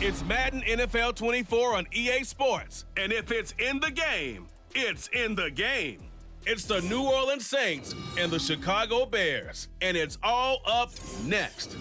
It's Madden NFL 24 on EA Sports. And if it's in the game, it's in the game. It's the New Orleans Saints and the Chicago Bears. And it's all up next.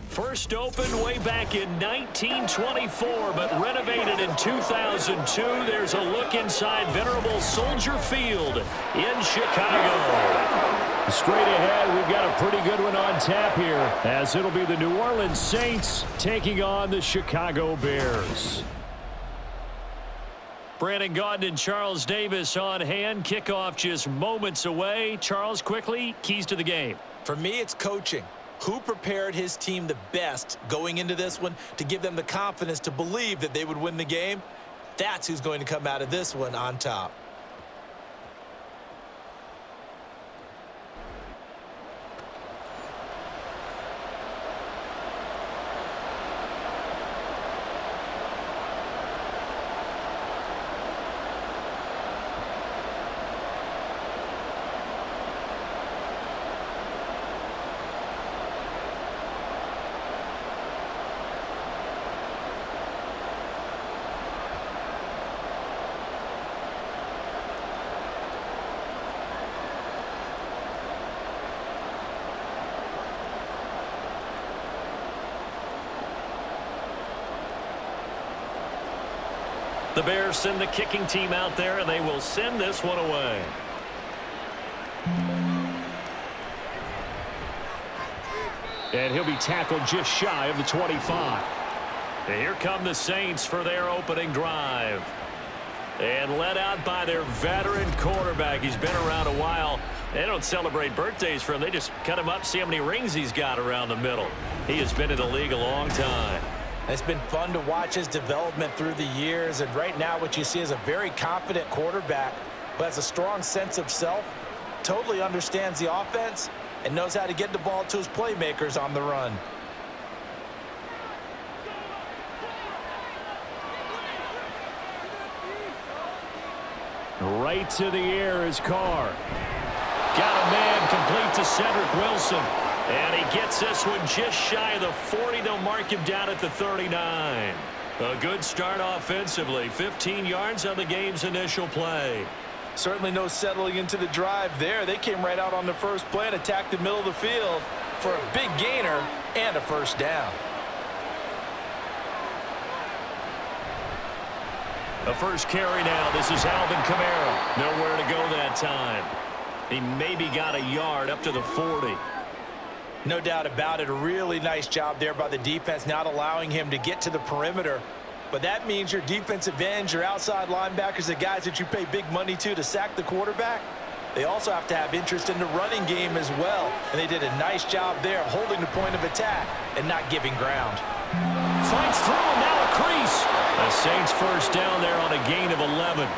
First opened way back in 1924, but renovated in 2002. There's a look inside venerable Soldier Field in Chicago. Straight ahead, we've got a pretty good one on tap here, as it'll be the New Orleans Saints taking on the Chicago Bears. Brandon Gaudin and Charles Davis on hand. Kickoff just moments away. Charles, quickly, keys to the game. For me, it's coaching. Who prepared his team the best going into this one to give them the confidence to believe that they would win the game? That's who's going to come out of this one on top. The Bears send the kicking team out there, and they will send this one away. And he'll be tackled just shy of the 25. And here come the Saints for their opening drive. And led out by their veteran quarterback. He's been around a while. They don't celebrate birthdays for him. They just cut him up, see how many rings he's got around the middle. He has been in the league a long time. It's been fun to watch his development through the years, and right now what you see is a very confident quarterback who has a strong sense of self, totally understands the offense, and knows how to get the ball to his playmakers on the run. Right to the air is Carr. Got a man complete to Cedric Wilson. And he gets this one just shy of the 40. They'll mark him down at the 39. A good start offensively. 15 yards on the game's initial play. Certainly no settling into the drive there. They came right out on the first play and attacked the middle of the field for a big gainer and a first down. The first carry now. This is Alvin Kamara. Nowhere to go that time. He maybe got a yard up to the 40. No doubt about it. A really nice job there by the defense, not allowing him to get to the perimeter. But that means your defensive ends, your outside linebackers, the guys that you pay big money to sack the quarterback, they also have to have interest in the running game as well. And they did a nice job there holding the point of attack and not giving ground. Fights through, now a crease. The Saints first down there on a gain of 11.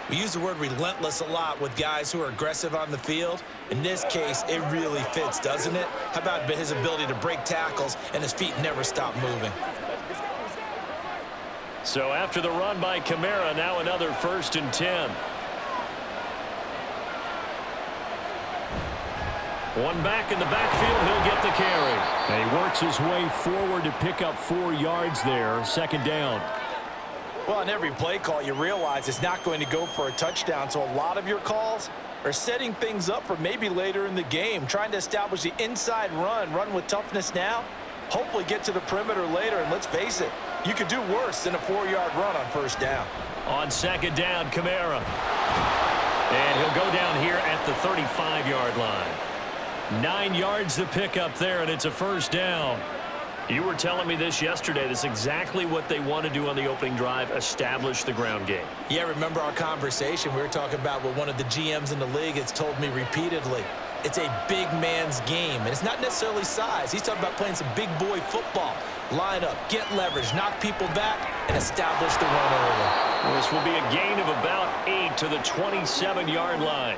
We use the word relentless a lot with guys who are aggressive on the field. In this case, it really fits, doesn't it? How about his ability to break tackles and his feet never stop moving? So after the run by Kamara, now another 1st and 10. One back in the backfield, he'll get the carry. And he works his way forward to pick up 4 yards there, 2nd down. Well, on every play call, you realize it's not going to go for a touchdown, so a lot of your calls are setting things up for maybe later in the game, trying to establish the inside run with toughness now, hopefully get to the perimeter later, and let's face it, you could do worse than a 4-yard run on 1st down. On 2nd down, Kamara. And he'll go down here at the 35-yard line. 9 yards to pick up there, and it's a 1st down. You were telling me this yesterday. This is exactly what they want to do on the opening drive, establish the ground game. Yeah, remember our conversation. We were talking about what one of the GMs in the league has told me repeatedly. It's a big man's game, and it's not necessarily size. He's talking about playing some big boy football. Line up, get leverage, knock people back, and establish the run early. This will be a gain of about 8 to the 27-yard line.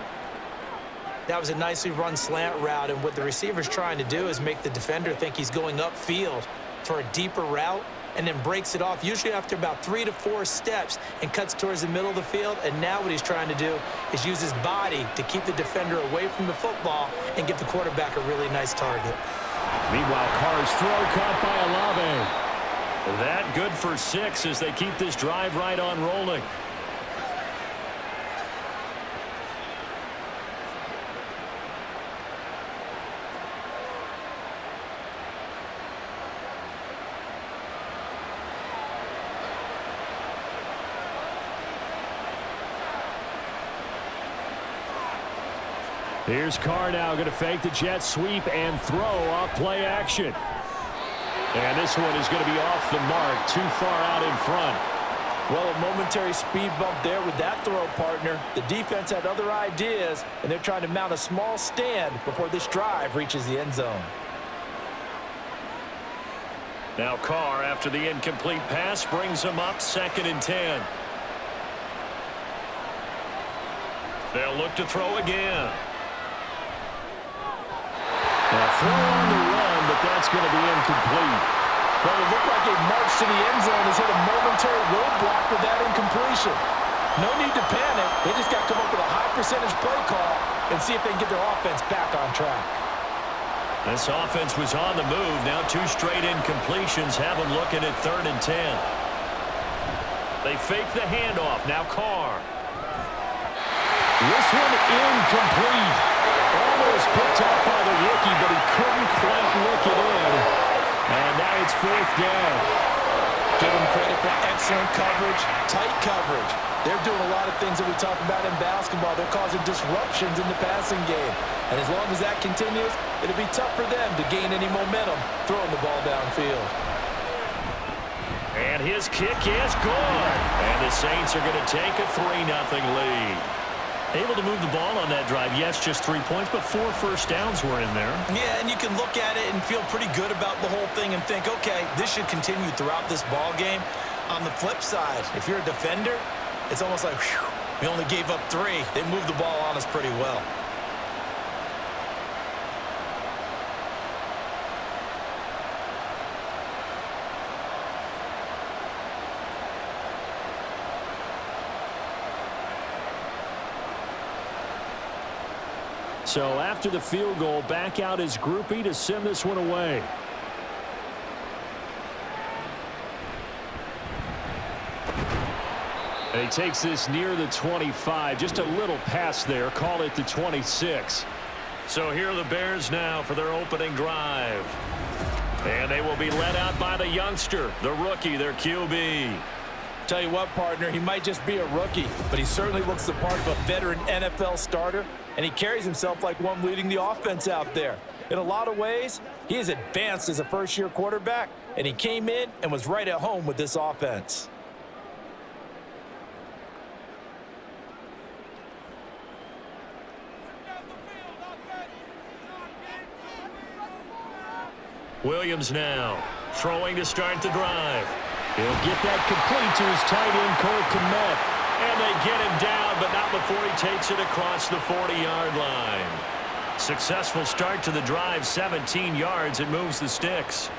That was a nicely run slant route, and what the receiver's trying to do is make the defender think he's going upfield for a deeper route, and then breaks it off, usually after about 3 to 4 steps, and cuts towards the middle of the field. And now what he's trying to do is use his body to keep the defender away from the football and give the quarterback a really nice target. Meanwhile, Carr's throw caught by Olave. That good for 6 as they keep this drive right on rolling. Here's Carr now going to fake the jet sweep and throw off play action. And this one is going to be off the mark, too far out in front. Well, a momentary speed bump there with that throw, partner. The defense had other ideas, and they're trying to mount a small stand before this drive reaches the end zone. Now Carr, after the incomplete pass, brings him up 2nd and 10. They'll look to throw again. Now throw on the run, but that's going to be incomplete. Well, it looked like a march to the end zone has hit a momentary roadblock with that incompletion. No need to panic. They just got to come up with a high percentage play call and see if they can get their offense back on track. This offense was on the move. Now 2 straight incompletions have them looking at 3rd and 10. They fake the handoff. Now Carr. This one incomplete. Almost picked up by the rookie, but he couldn't quite look it in. And now it's 4th down. Give them credit for excellent coverage, tight coverage. They're doing a lot of things that we talk about in basketball. They're causing disruptions in the passing game. And as long as that continues, it'll be tough for them to gain any momentum throwing the ball downfield. And his kick is good. And the Saints are going to take a 3-0 lead. Able to move the ball on that drive. Yes, just 3 points, but 4 first downs were in there. Yeah, and you can look at it and feel pretty good about the whole thing and think, okay, this should continue throughout this ball game. On the flip side, if you're a defender, it's almost like, whew, we only gave up 3. They moved the ball on us pretty well. So after the field goal, back out is Groupie to send this one away. And he takes this near the 25. Just a little pass there. Call it the 26. So here are the Bears now for their opening drive. And they will be led out by the youngster, the rookie, their QB. Tell you what, partner, he might just be a rookie, but he certainly looks the part of a veteran NFL starter, and he carries himself like one leading the offense out there. In a lot of ways, he is advanced as a first-year quarterback, and he came in and was right at home with this offense. Williams now throwing to start the drive. He'll get that complete to his tight end, Cole Kmet. And they get him down, but not before he takes it across the 40-yard line. Successful start to the drive, 17 yards. It moves the Stix.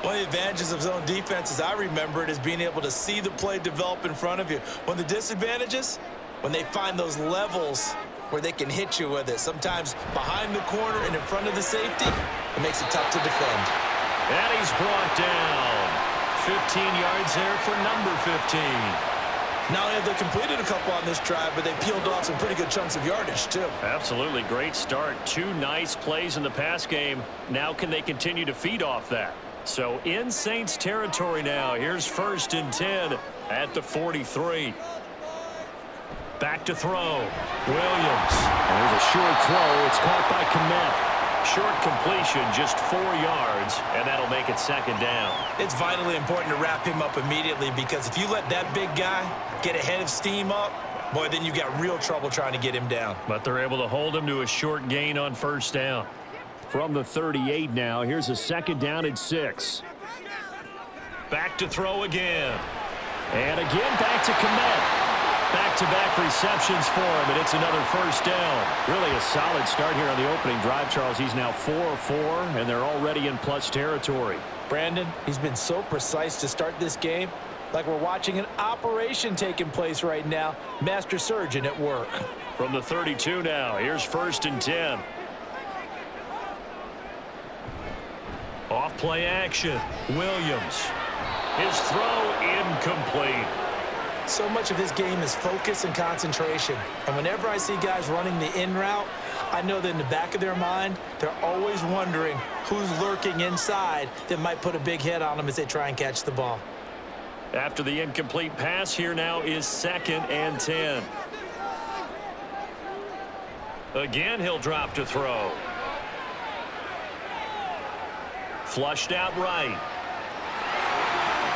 One of the advantages of zone defense, as I remember it, is being able to see the play develop in front of you. One of the disadvantages, when they find those levels where they can hit you with it. Sometimes behind the corner and in front of the safety, it makes it tough to defend. And he's brought down. 15 yards there for number 15. Not only have they completed a couple on this drive, but they peeled off some pretty good chunks of yardage, too. Absolutely. Great start. 2 nice plays in the pass game. Now can they continue to feed off that? So in Saints territory now. Here's 1st and 10 at the 43. Back to throw. Williams. There's a short throw. It's caught by Kmet. Short completion, just 4 yards, and that'll make it 2nd down. It's vitally important to wrap him up immediately, because if you let that big guy get ahead of steam up, boy, then you've got real trouble trying to get him down. But they're able to hold him to a short gain on 1st down. From the 38 now, here's a 2nd down and 6. Back to throw again. And again back to Kmet. Back-to-back receptions for him, and it's another 1st down. Really a solid start here on the opening drive, Charles. He's now 4-4, and they're already in plus territory. Brandon, he's been so precise to start this game, like we're watching an operation taking place right now. Master surgeon at work. From the 32 now, here's 1st and 10. Off play action. Williams. His throw incomplete. So much of this game is focus and concentration. And whenever I see guys running the in route, I know that in the back of their mind, they're always wondering who's lurking inside that might put a big hit on them as they try and catch the ball. After the incomplete pass, here now is 2nd and 10. Again, he'll drop to throw. Flushed out right.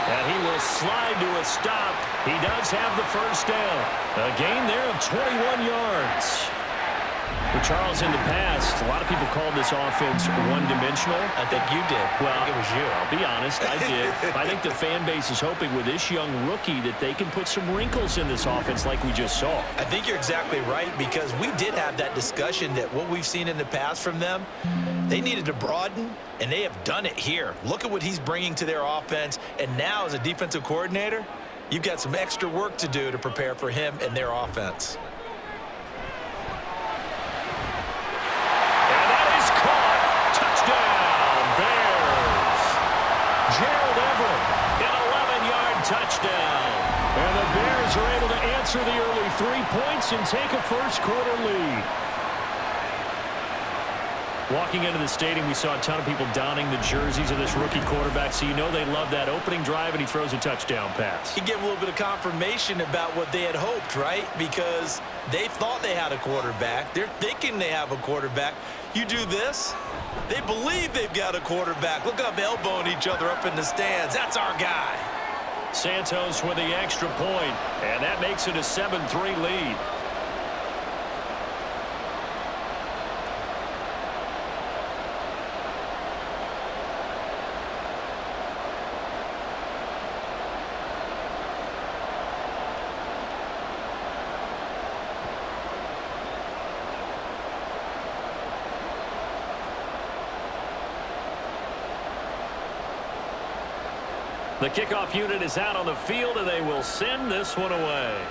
And he will slide to a stop. He does have the first down. A gain there of 21 yards. Well, Charles, in the past, a lot of people called this offense one-dimensional. I think you did. Well, I think it was you. I'll be honest, I did. I think the fan base is hoping with this young rookie that they can put some wrinkles in this offense like we just saw. I think you're exactly right, because we did have that discussion that what we've seen in the past from them, they needed to broaden, and they have done it here. Look at what he's bringing to their offense, and now as a defensive coordinator, you've got some extra work to do to prepare for him and their offense. Touchdown. And the Bears are able to answer the early 3 points and take a first-quarter lead. Walking into the stadium, we saw a ton of people donning the jerseys of this rookie quarterback, so you know they love that opening drive, and he throws a touchdown pass. He gave a little bit of confirmation about what they had hoped, right? Because they thought they had a quarterback. They're thinking they have a quarterback. You do this, they believe they've got a quarterback. Look up, elbowing each other up in the stands. That's our guy. Santos with the extra point, and that makes it a 7-3 lead. The kickoff unit is out on the field, and they will send this one away.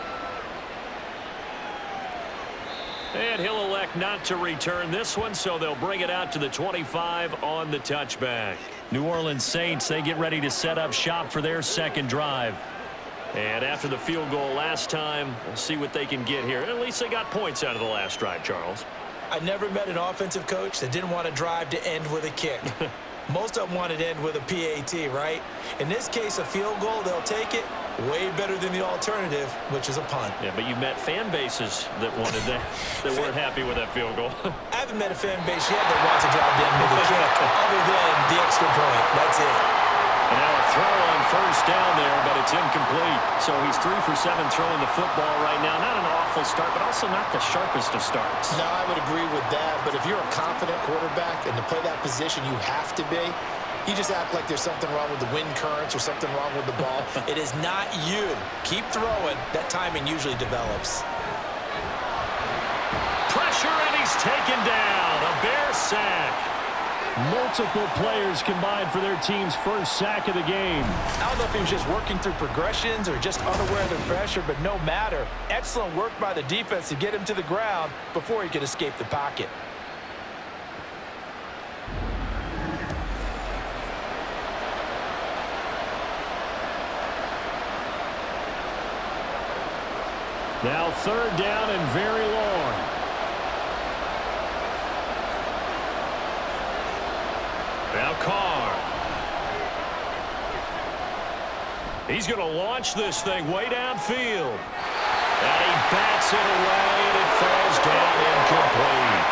And he'll elect not to return this one, so they'll bring it out to the 25 on the touchback. New Orleans Saints, they get ready to set up shop for their second drive. And after the field goal last time, we'll see what they can get here. At least they got points out of the last drive, Charles. I never met an offensive coach that didn't want to drive to end with a kick. Most of them wanted to end with a PAT, right? In this case, a field goal, they'll take it. Way better than the alternative, which is a punt. Yeah, but you've met fan bases that wanted that, that weren't happy with that field goal. I haven't met a fan base yet that wants to drive to end with a kick, other than the extra point. That's it. And now a throw on first down there, but it's incomplete. So he's 3 for 7 throwing the football right now. Not an awful start, but also not the sharpest of starts. No, I would agree with that. But if you're a confident quarterback and to play that position, you have to be. You just act like there's something wrong with the wind currents or something wrong with the ball. It is not you. Keep throwing. That timing usually develops. Pressure, and he's taken down. A Bear sack. Multiple players combined for their team's first sack of the game. I don't know if he was just working through progressions or just unaware of the pressure, but no matter. Excellent work by the defense to get him to the ground before he could escape the pocket. Now 3rd down and very long. Now Carr. He's going to launch this thing way downfield. And he bats it away, and it falls down incomplete.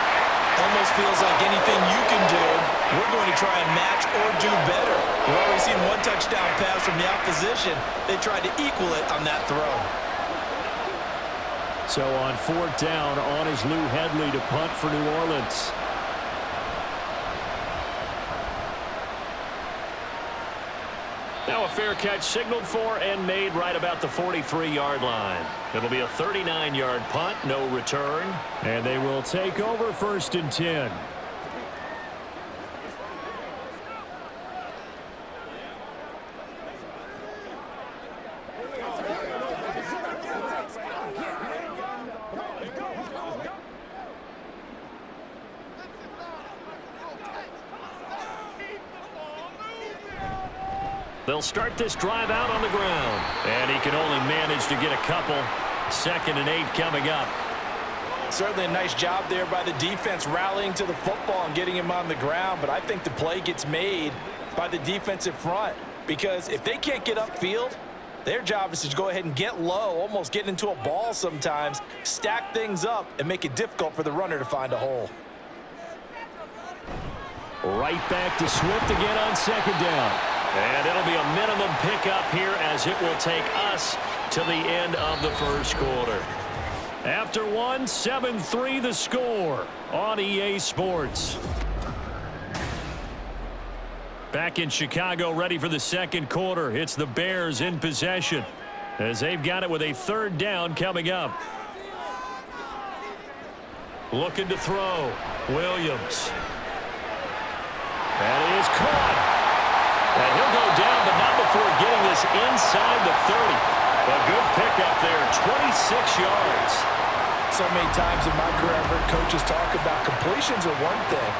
Almost feels like anything you can do, we're going to try and match or do better. We've already seen one touchdown pass from the opposition. They tried to equal it on that throw. So on 4th down, on is Lou Hedley to punt for New Orleans. Now a fair catch signaled for and made right about the 43-yard line. It'll be a 39-yard punt, no return. And they will take over 1st and 10. They'll start this drive out on the ground. And he can only manage to get a couple. 2nd and 8 coming up. Certainly a nice job there by the defense rallying to the football and getting him on the ground. But I think the play gets made by the defensive front. Because if they can't get upfield, their job is to go ahead and get low, almost get into a ball sometimes, stack things up, and make it difficult for the runner to find a hole. Right back to Swift again on 2nd down. And it'll be a minimum pickup here as it will take us to the end of the 1st quarter. After 1, 7-3 the score on EA Sports. Back in Chicago, ready for the 2nd quarter. It's the Bears in possession as they've got it with a 3rd down coming up. Looking to throw. Williams. That is caught. And he'll go down, but not before getting this inside the 30. A good pickup there, 26 yards. So many times in my career, I've heard coaches talk about completions are one thing.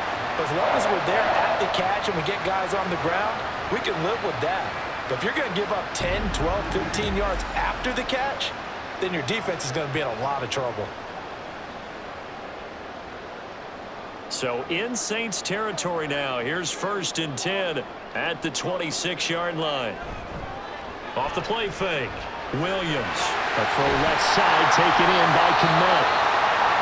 As long as we're there at the catch and we get guys on the ground, we can live with that. But if you're going to give up 10, 12, 15 yards after the catch, then your defense is going to be in a lot of trouble. So in Saints territory now. Here's 1st and 10 at the 26-yard line. Off the play fake. Williams. A throw left side taken in by Kmet.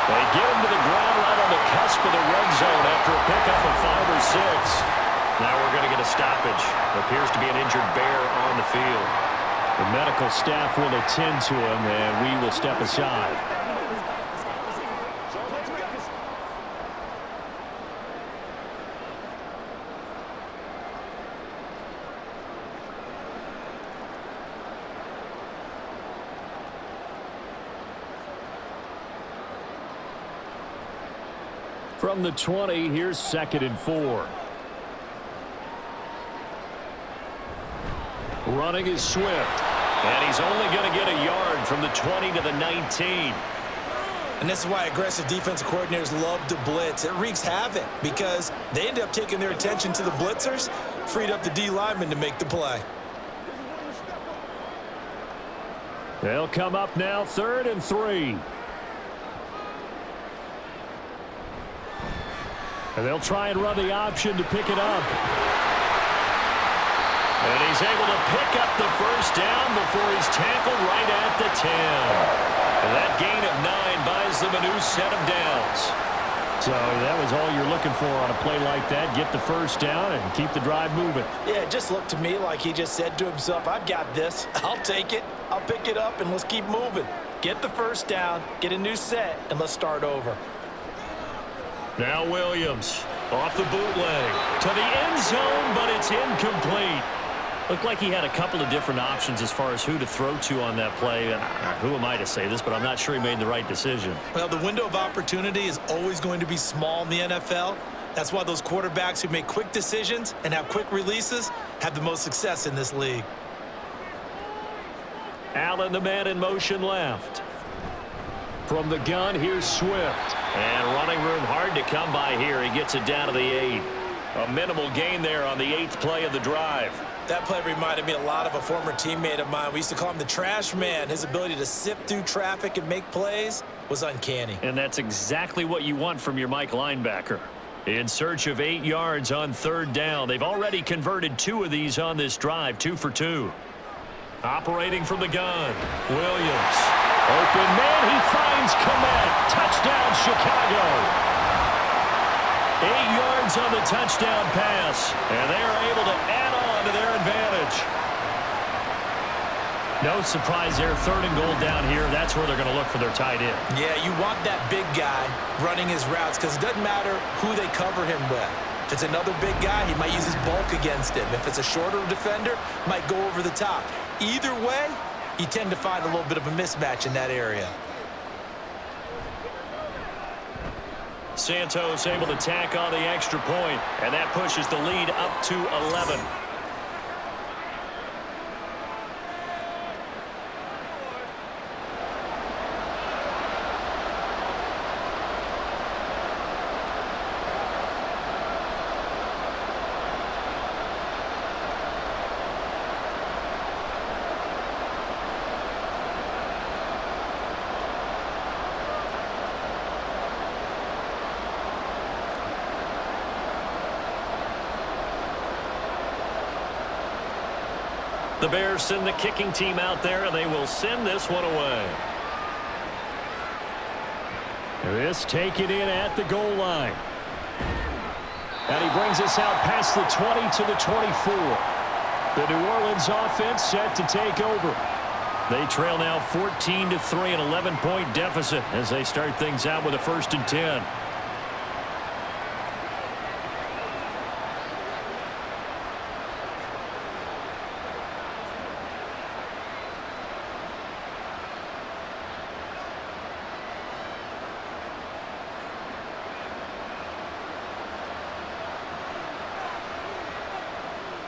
They get him to the ground right on the cusp of the red zone after a pickup of 5 or 6. Now we're going to get a stoppage. Appears to be an injured Bear on the field. The medical staff will attend to him, and we will step aside. From the 20, here's 2nd and 4. Running is Swift. And he's only going to get a yard from the 20 to the 19. And this is why aggressive defensive coordinators love to blitz. It wreaks havoc because they end up taking their attention to the blitzers, freed up the D lineman to make the play. They'll come up now 3rd and 3. And they'll try and run the option to pick it up. And he's able to pick up the 1st down before he's tackled right at the 10. And that gain of 9 buys them a new set of downs. So that was all you're looking for on a play like that. Get the 1st down and keep the drive moving. Yeah, it just looked to me like he just said to himself, I've got this. I'll take it. I'll pick it up, and let's keep moving. Get the 1st down, get a new set, and let's start over. Now Williams off the bootleg to the end zone, but it's incomplete. Looked like he had a couple of different options as far as who to throw to on that play. Who am I to say this, but I'm not sure he made the right decision. Well, the window of opportunity is always going to be small in the NFL. That's why those quarterbacks who make quick decisions and have quick releases have the most success in this league. Allen, the man in motion left. From the gun, here's Swift. And running room hard to come by here. He gets it down to the 8. A minimal gain there on the 8th play of the drive. That play reminded me a lot of a former teammate of mine. We used to call him the trash man. His ability to sift through traffic and make plays was uncanny. And that's exactly what you want from your Mike linebacker. In search of 8 yards on 3rd down. They've already converted 2 of these on this drive, 2 for 2. Operating from the gun, Williams. Open man, he finds Kmet. Touchdown, Chicago. 8 yards on the touchdown pass, and they are able to add on to their advantage. No surprise there, 3rd and goal down here. That's where they're going to look for their tight end. Yeah, you want that big guy running his routes because it doesn't matter who they cover him with. If it's another big guy, he might use his bulk against him. If it's a shorter defender, might go over the top. Either way, you tend to find a little bit of a mismatch in that area. Santos able to tack on the extra point, and that pushes the lead up to 11. The Bears send the kicking team out there, and they will send this one away. This taken in at the goal line. And he brings us out past the 20 to the 24. The New Orleans offense set to take over. They trail now 14-3, an 11-point deficit as they start things out with a 1st and 10.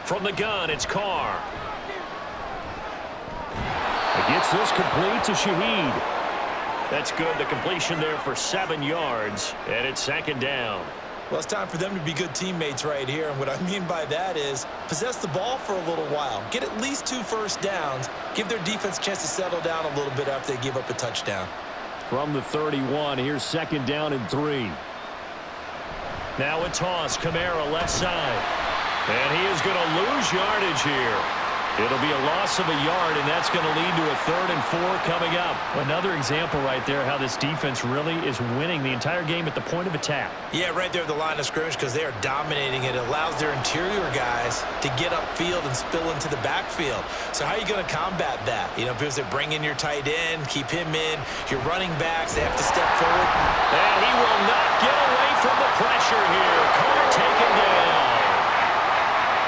From the gun, it's Carr. Gets this complete to Shaheed. That's good. The completion there for 7 yards, and it's 2nd down. Well, it's time for them to be good teammates right here, and what I mean by that is possess the ball for a little while. Get at least 2 first downs. Give their defense a chance to settle down a little bit after they give up a touchdown. From the 31, here's 2nd down and 3. Now a toss, Kamara left side. And he is going to lose yardage here. It'll be a loss of a yard, and that's going to lead to a 3rd and 4 coming up. Another example right there how this defense really is winning the entire game at the point of attack. Yeah, right there at the line of scrimmage because they are dominating it. It allows their interior guys to get upfield and spill into the backfield. So how are you going to combat that? You know, because they bring in your tight end, keep him in. Your running backs, they have to step forward. And he will not get away from the pressure here. Carr taken down.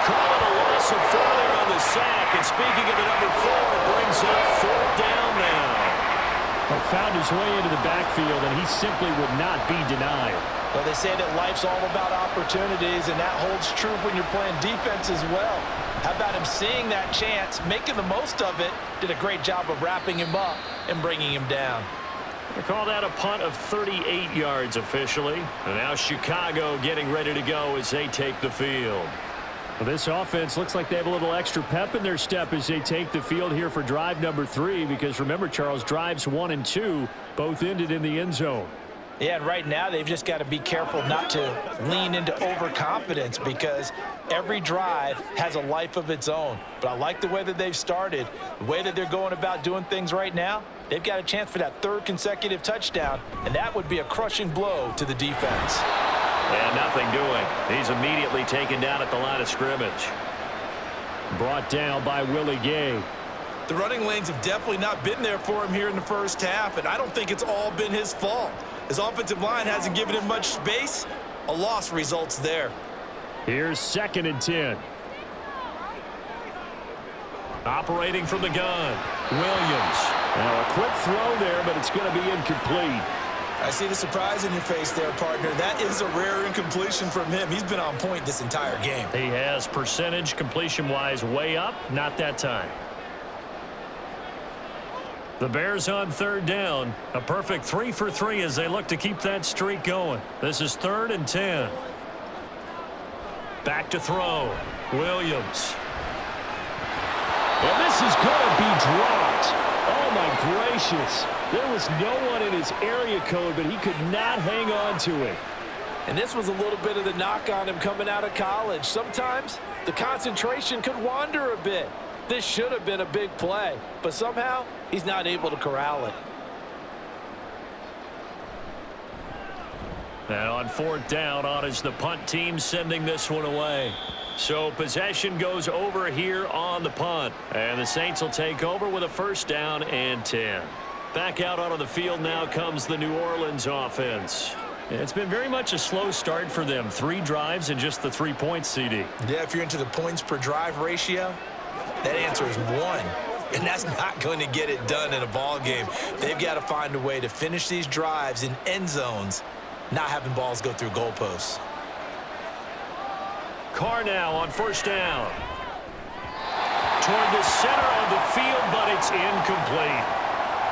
Calling a loss of 4 there on the sack. And speaking of the number 4, it brings up 4th down now. Well, found his way into the backfield, and he simply would not be denied. Well, they say that life's all about opportunities, and that holds true when you're playing defense as well. How about him seeing that chance, making the most of it, did a great job of wrapping him up and bringing him down. They call that a punt of 38 yards officially. And now Chicago getting ready to go as they take the field. Well, this offense looks like they have a little extra pep in their step as they take the field here for drive number 3, because remember, Charles, drives 1 and 2 both ended in the end zone. Yeah, and right now they've just got to be careful not to lean into overconfidence because every drive has a life of its own. But I like the way that they've started, the way that they're going about doing things right now. They've got a chance for that 3rd consecutive touchdown, and that would be a crushing blow to the defense. And nothing doing. He's immediately taken down at the line of scrimmage. Brought down by Willie Gay. The running lanes have definitely not been there for him here in the first half, and I don't think it's all been his fault. His offensive line hasn't given him much space. A loss results there. Here's 2nd and 10. Operating from the gun, Williams. Now a quick throw there, but it's going to be incomplete. I see the surprise in your face there, partner. That is a rare incompletion from him. He's been on point this entire game. He has percentage completion-wise way up, not that time. The Bears on 3rd down. A perfect 3 for 3 as they look to keep that streak going. This is 3rd and 10. Back to throw. Williams. And this is going to be dropped. Oh, my gracious. There was no one in his area code, but he could not hang on to it. And this was a little bit of the knock on him coming out of college. Sometimes the concentration could wander a bit. This should have been a big play, but somehow he's not able to corral it. Now on 4th down, on is the punt team sending this one away. So possession goes over here on the punt. And the Saints will take over with a 1st down and 10. Back out onto the field now comes the New Orleans offense. It's been very much a slow start for them. 3 drives and just the 3 points, CD. Yeah, if you're into the points per drive ratio, that answer is 1. And that's not going to get it done in a ball game. They've got to find a way to finish these drives in end zones, not having balls go through goalposts. Carr now on 1st down. Toward the center of the field, but it's incomplete.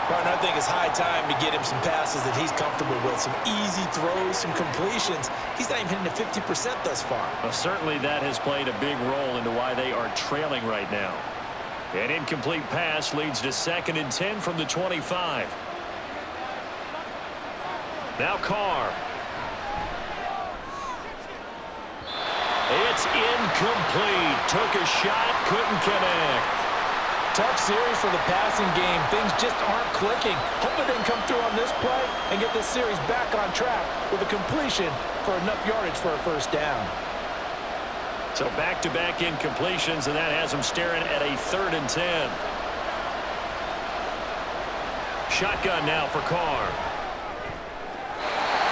Partner, I think it's high time to get him some passes that he's comfortable with, some easy throws, some completions. He's not even hitting the 50% thus far. Well, certainly that has played a big role into why they are trailing right now. An incomplete pass leads to 2nd and 10 from the 25. Now Carr. It's incomplete. Took a shot, couldn't connect. tough series for the passing game. Things just aren't clicking. Hopefully they can come through on this play and get this series back on track with a completion for enough yardage for a first down. So back-to-back incompletions, and that has them staring at a 3rd and 10. Shotgun now for Carr.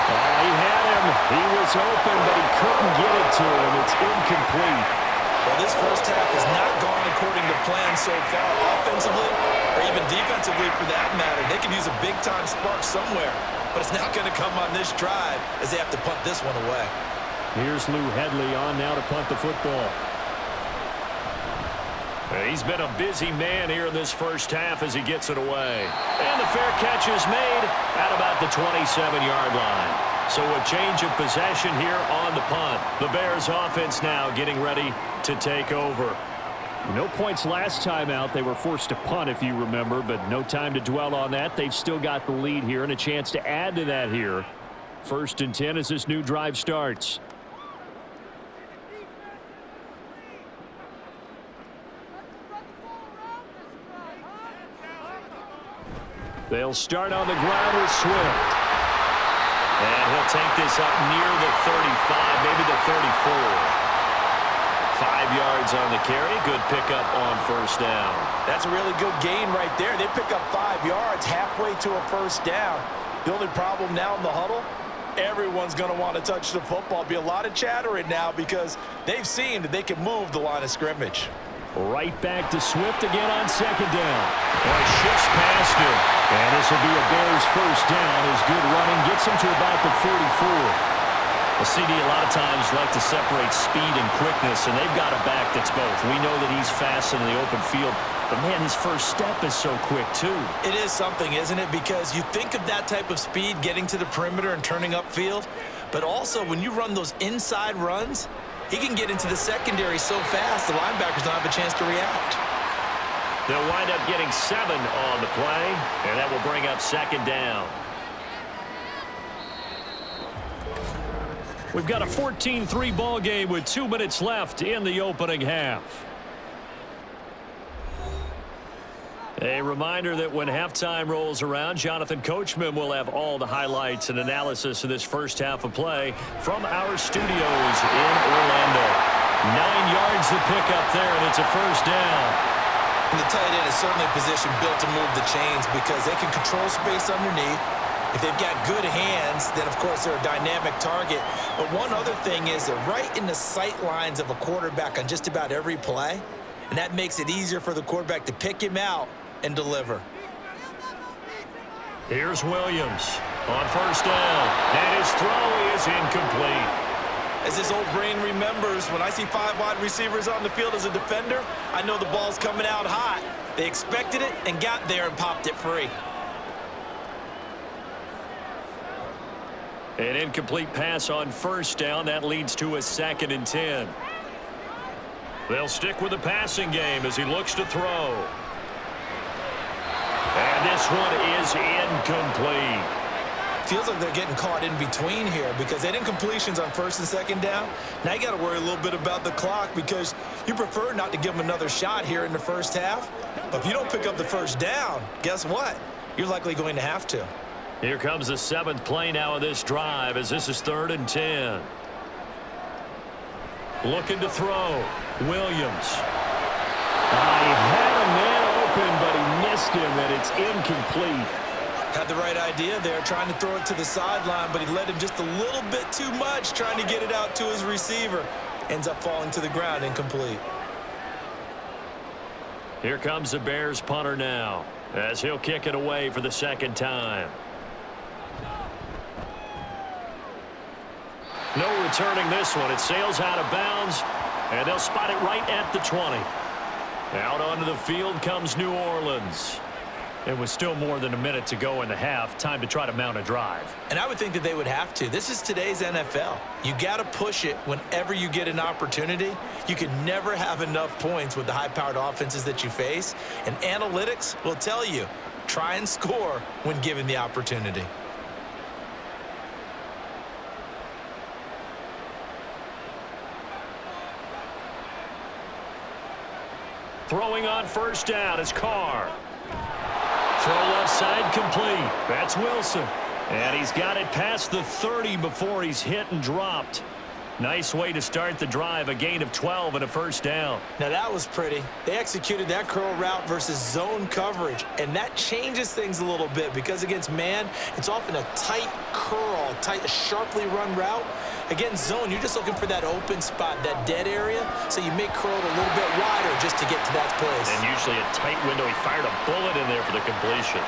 Oh, he had him. He was open, but he couldn't get it to him. It's incomplete. Well, this first half has not gone according to plan so far, offensively or even defensively for that matter. They could use a big-time spark somewhere, but it's not going to come on this drive as they have to punt this one away. Here's Lou Headley on now to punt the football. He's been a busy man here in this first half as he gets it away. And the fair catch is made at about the 27-yard line. So a change of possession here on the punt. The Bears offense now getting ready to take over. No points last time out. They were forced to punt, if you remember, but no time to dwell on that. They've still got the lead here and a chance to add to that here. 1st and 10 as this new drive starts. They'll start on the ground with Swift. And he'll take this up near the 35, maybe the 34. 5 yards on the carry. Good pickup on first down. That's a really good gain right there. They pick up 5 yards halfway to a first down. The only problem now in the huddle, everyone's going to want to touch the football. Be a lot of chattering now because they've seen that they can move the line of scrimmage. Right back to Swift again on 2nd down. And he shifts past him. And this will be a Bears first down. His good running gets him to about the 44. The CD a lot of times like to separate speed and quickness, and they've got a back that's both. We know that he's fast in the open field, but man, his first step is so quick too. It is something, isn't it? Because you think of that type of speed getting to the perimeter and turning upfield, but also when you run those inside runs, he can get into the secondary so fast the linebackers don't have a chance to react. They'll wind up getting 7 on the play, and that will bring up 2nd down. We've got a 14-3 ball game with 2 minutes left in the opening half. A reminder that when halftime rolls around, Jonathan Coachman will have all the highlights and analysis of this first half of play from our studios in Orlando. 9 yards to pick up there, and it's a first down. And the tight end is certainly a position built to move the chains because they can control space underneath. If they've got good hands, then, of course, they're a dynamic target. But one other thing is they're right in the sight lines of a quarterback on just about every play, and that makes it easier for the quarterback to pick him out and deliver. Here's Williams on first down, and his throw is incomplete. As his old brain remembers, when I see 5 wide receivers on the field as a defender, I know the ball's coming out hot. They expected it and got there and popped it free. An incomplete pass on first down. That leads to a 2nd and 10. They'll stick with the passing game as he looks to throw. And this one is incomplete. Feels like they're getting caught in between here because they had incompletions on 1st and 2nd down. Now you got to worry a little bit about the clock because you prefer not to give them another shot here in the first half. But if you don't pick up the first down, guess what? You're likely going to have to. Here comes the 7th play now of this drive as this is 3rd and 10. Looking to throw. Williams. He had a man open, but he missed him, and it's incomplete. Had the right idea there, trying to throw it to the sideline, but he led him just a little bit too much, trying to get it out to his receiver. Ends up falling to the ground, incomplete. Here comes the Bears punter now as he'll kick it away for the 2nd time. No returning this one. It sails out of bounds, and they'll spot it right at the 20. Out onto the field comes New Orleans. It was still more than a minute to go in the half. Time to try to mount a drive. And I would think that they would have to. This is today's NFL. You got to push it whenever you get an opportunity. You can never have enough points with the high-powered offenses that you face. And analytics will tell you, try and score when given the opportunity. Throwing on first down is Carr. Throw left side complete. That's Wilson. And he's got it past the 30 before he's hit and dropped. Nice way to start the drive, a gain of 12 and a first down. Now that was pretty. They executed that curl route versus zone coverage, and that changes things a little bit because against man, it's often a tight curl, tight, sharply run route. Against zone, you're just looking for that open spot, that dead area, so you make curl a little bit wider just to get to that place. And usually a tight window. He fired a bullet in there for the completion.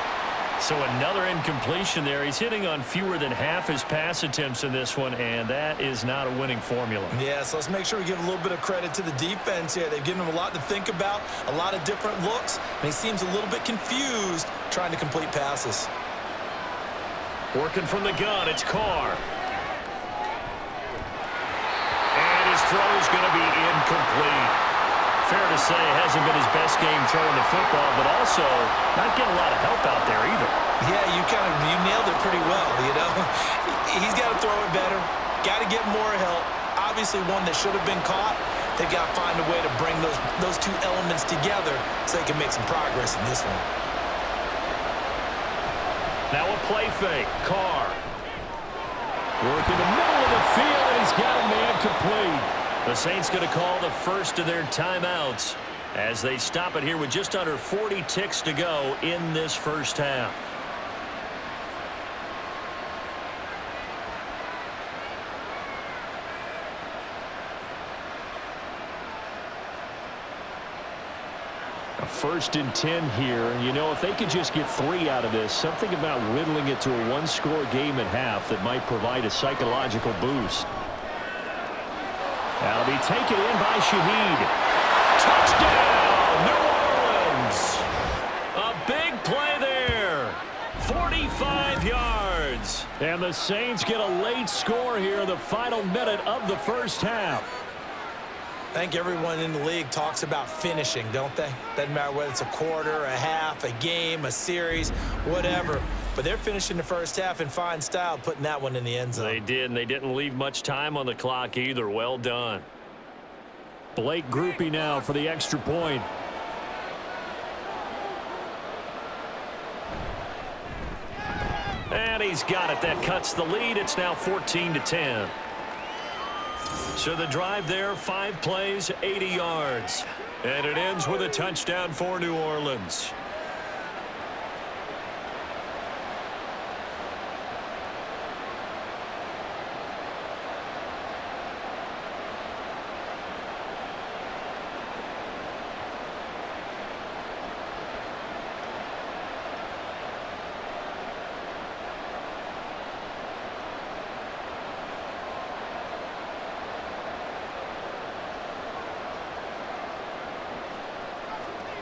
So another incompletion there. He's hitting on fewer than half his pass attempts in this one, and that is not a winning formula. Yeah, so let's make sure we give a little bit of credit to the defense here. They've given him a lot to think about, a lot of different looks, and he seems a little bit confused trying to complete passes. Working from the gun, it's Carr. And his throw is going to be incomplete. Fair to say, it hasn't been his best game throwing the football, but also not getting a lot of help out there either. Yeah, you nailed it pretty well, you know. He's got to throw it better, got to get more help. Obviously one that should have been caught. They've got to find a way to bring those two elements together so they can make some progress in this one. Now a play fake. Carr. Working the middle of the field, and he's got a man complete. The Saints going to call the first of their timeouts as they stop it here with just under 40 ticks to go in this first half. A 1st and 10 here. And, you know, if they could just get 3 out of this, something about whittling it to a one-score game at half that might provide a psychological boost. That'll be taken in by Shaheed. Touchdown, New Orleans. A big play there. 45 yards. And the Saints get a late score here in the final minute of the first half. I think everyone in the league talks about finishing, don't they? Doesn't matter whether it's a quarter, a half, a game, a series, whatever. But they're finishing the first half in fine style, putting that one in the end zone. They did, and they didn't leave much time on the clock either. Well done. Blake Groupie now for the extra point. And he's got it. That cuts the lead. It's now 14-10. So the drive there, 5 plays, 80 yards. And it ends with a touchdown for New Orleans.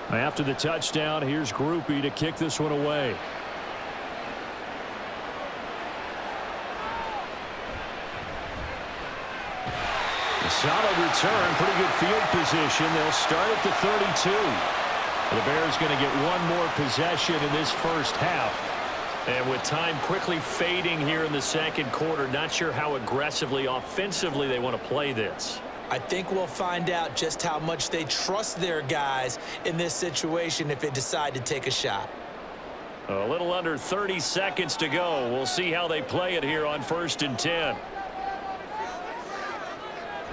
After the touchdown, here's Groupie to kick this one away. A solid return, pretty good field position. They'll start at the 32. The Bears going to get one more possession in this first half. And with time quickly fading here in the second quarter, not sure how aggressively, offensively they want to play this. I think we'll find out just how much they trust their guys in this situation if they decide to take a shot. A little under 30 seconds to go. We'll see how they play it here on 1st and 10.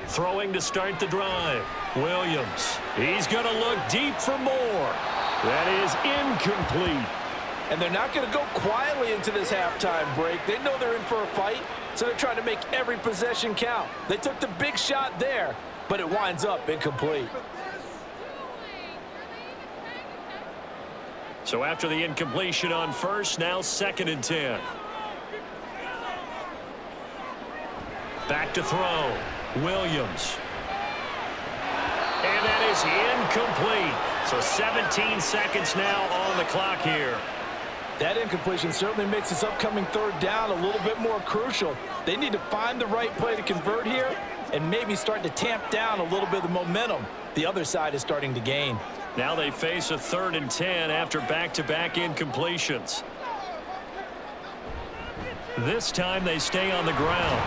Throwing to start the drive. Williams. He's going to look deep for more. That is incomplete. And they're not going to go quietly into this halftime break. They know they're in for a fight, so they're trying to make every possession count. They took the big shot there, but it winds up incomplete. So after the incompletion on first, now 2nd and 10. Back to throw. Williams. And that is incomplete. So 17 seconds now on the clock here. That incompletion certainly makes this upcoming 3rd down a little bit more crucial. They need to find the right play to convert here and maybe start to tamp down a little bit of the momentum the other side is starting to gain. Now they face a 3rd and 10 after back-to-back incompletions. This time they stay on the ground.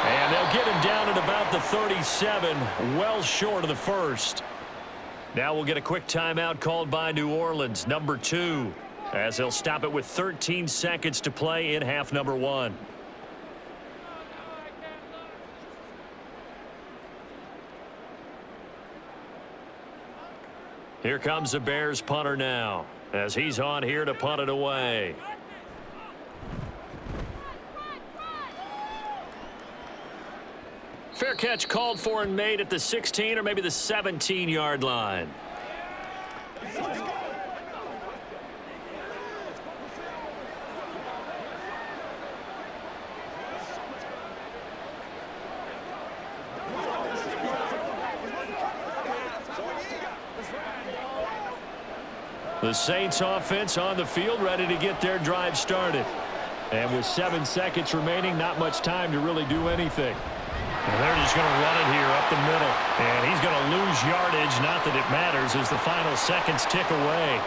And they'll get him down at about the 37, well short of the first. Now we'll get a quick timeout called by New Orleans, number 2, as they'll stop it with 13 seconds to play in half number 1. Here comes the Bears punter now, as he's on here to punt it away. Fair catch called for and made at the 16 or maybe the 17-yard line. The Saints offense on the field, ready to get their drive started. And with 7 seconds remaining, not much time to really do anything. And they're just going to run it here up the middle. And he's going to lose yardage, not that it matters, as the final seconds tick away.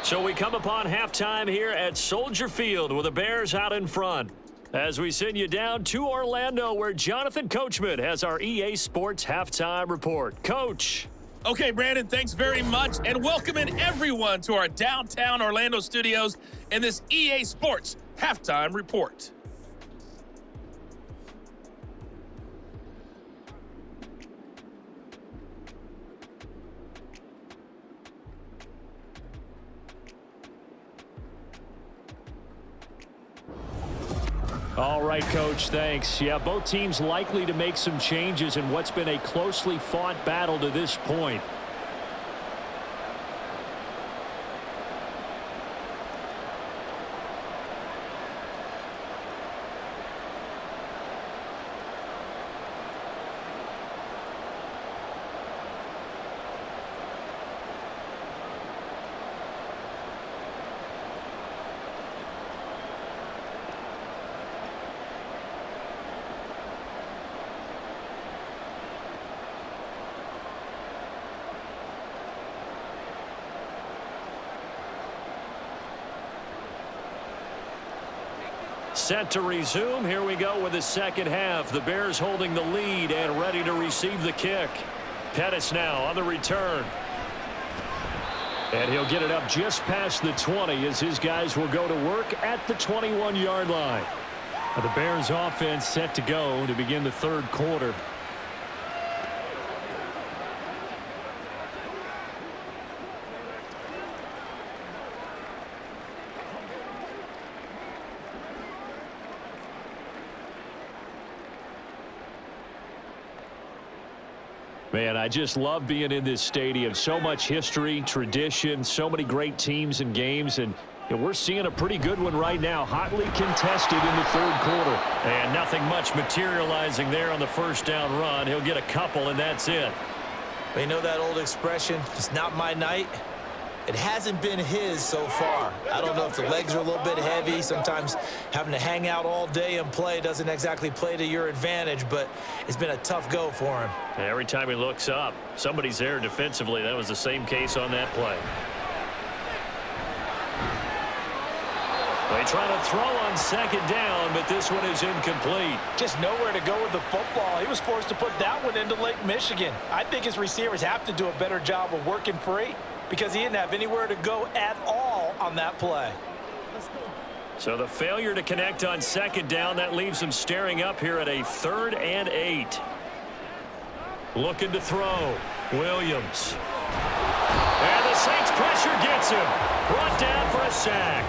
So we come upon halftime here at Soldier Field with the Bears out in front. As we send you down to Orlando, where Jonathan Coachman has our EA Sports halftime report. Coach. Okay, Brandon, thanks very much, and welcoming everyone to our downtown Orlando studios in this EA Sports halftime report. All right, Coach, thanks. Yeah, both teams likely to make some changes in what's been a closely fought battle to this point. Set to resume. Here we go with the second half. The Bears holding the lead and ready to receive the kick. Pettis now on the return. And he'll get it up just past the 20 as his guys will go to work at the 21-yard line. Now the Bears offense set to go to begin the third quarter. Man, I just love being in this stadium. So much history, tradition, so many great teams and games, and we're seeing a pretty good one right now, hotly contested in the third quarter. And nothing much materializing there on the first down run. He'll get a couple, and that's it. You know that old expression, it's not my night? It hasn't been his so far. I don't know if the legs are a little bit heavy. Sometimes having to hang out all day and play doesn't exactly play to your advantage, but it's been a tough go for him. Every time he looks up, somebody's there defensively. That was the same case on that play. They try to throw on second down, but this one is incomplete. Just nowhere to go with the football. He was forced to put that one into Lake Michigan. I think his receivers have to do a better job of working free, because he didn't have anywhere to go at all on that play. So the failure to connect on second down, that leaves him staring up here at a 3rd and 8. Looking to throw. Williams. And the Saints pressure gets him. Brought down for a sack.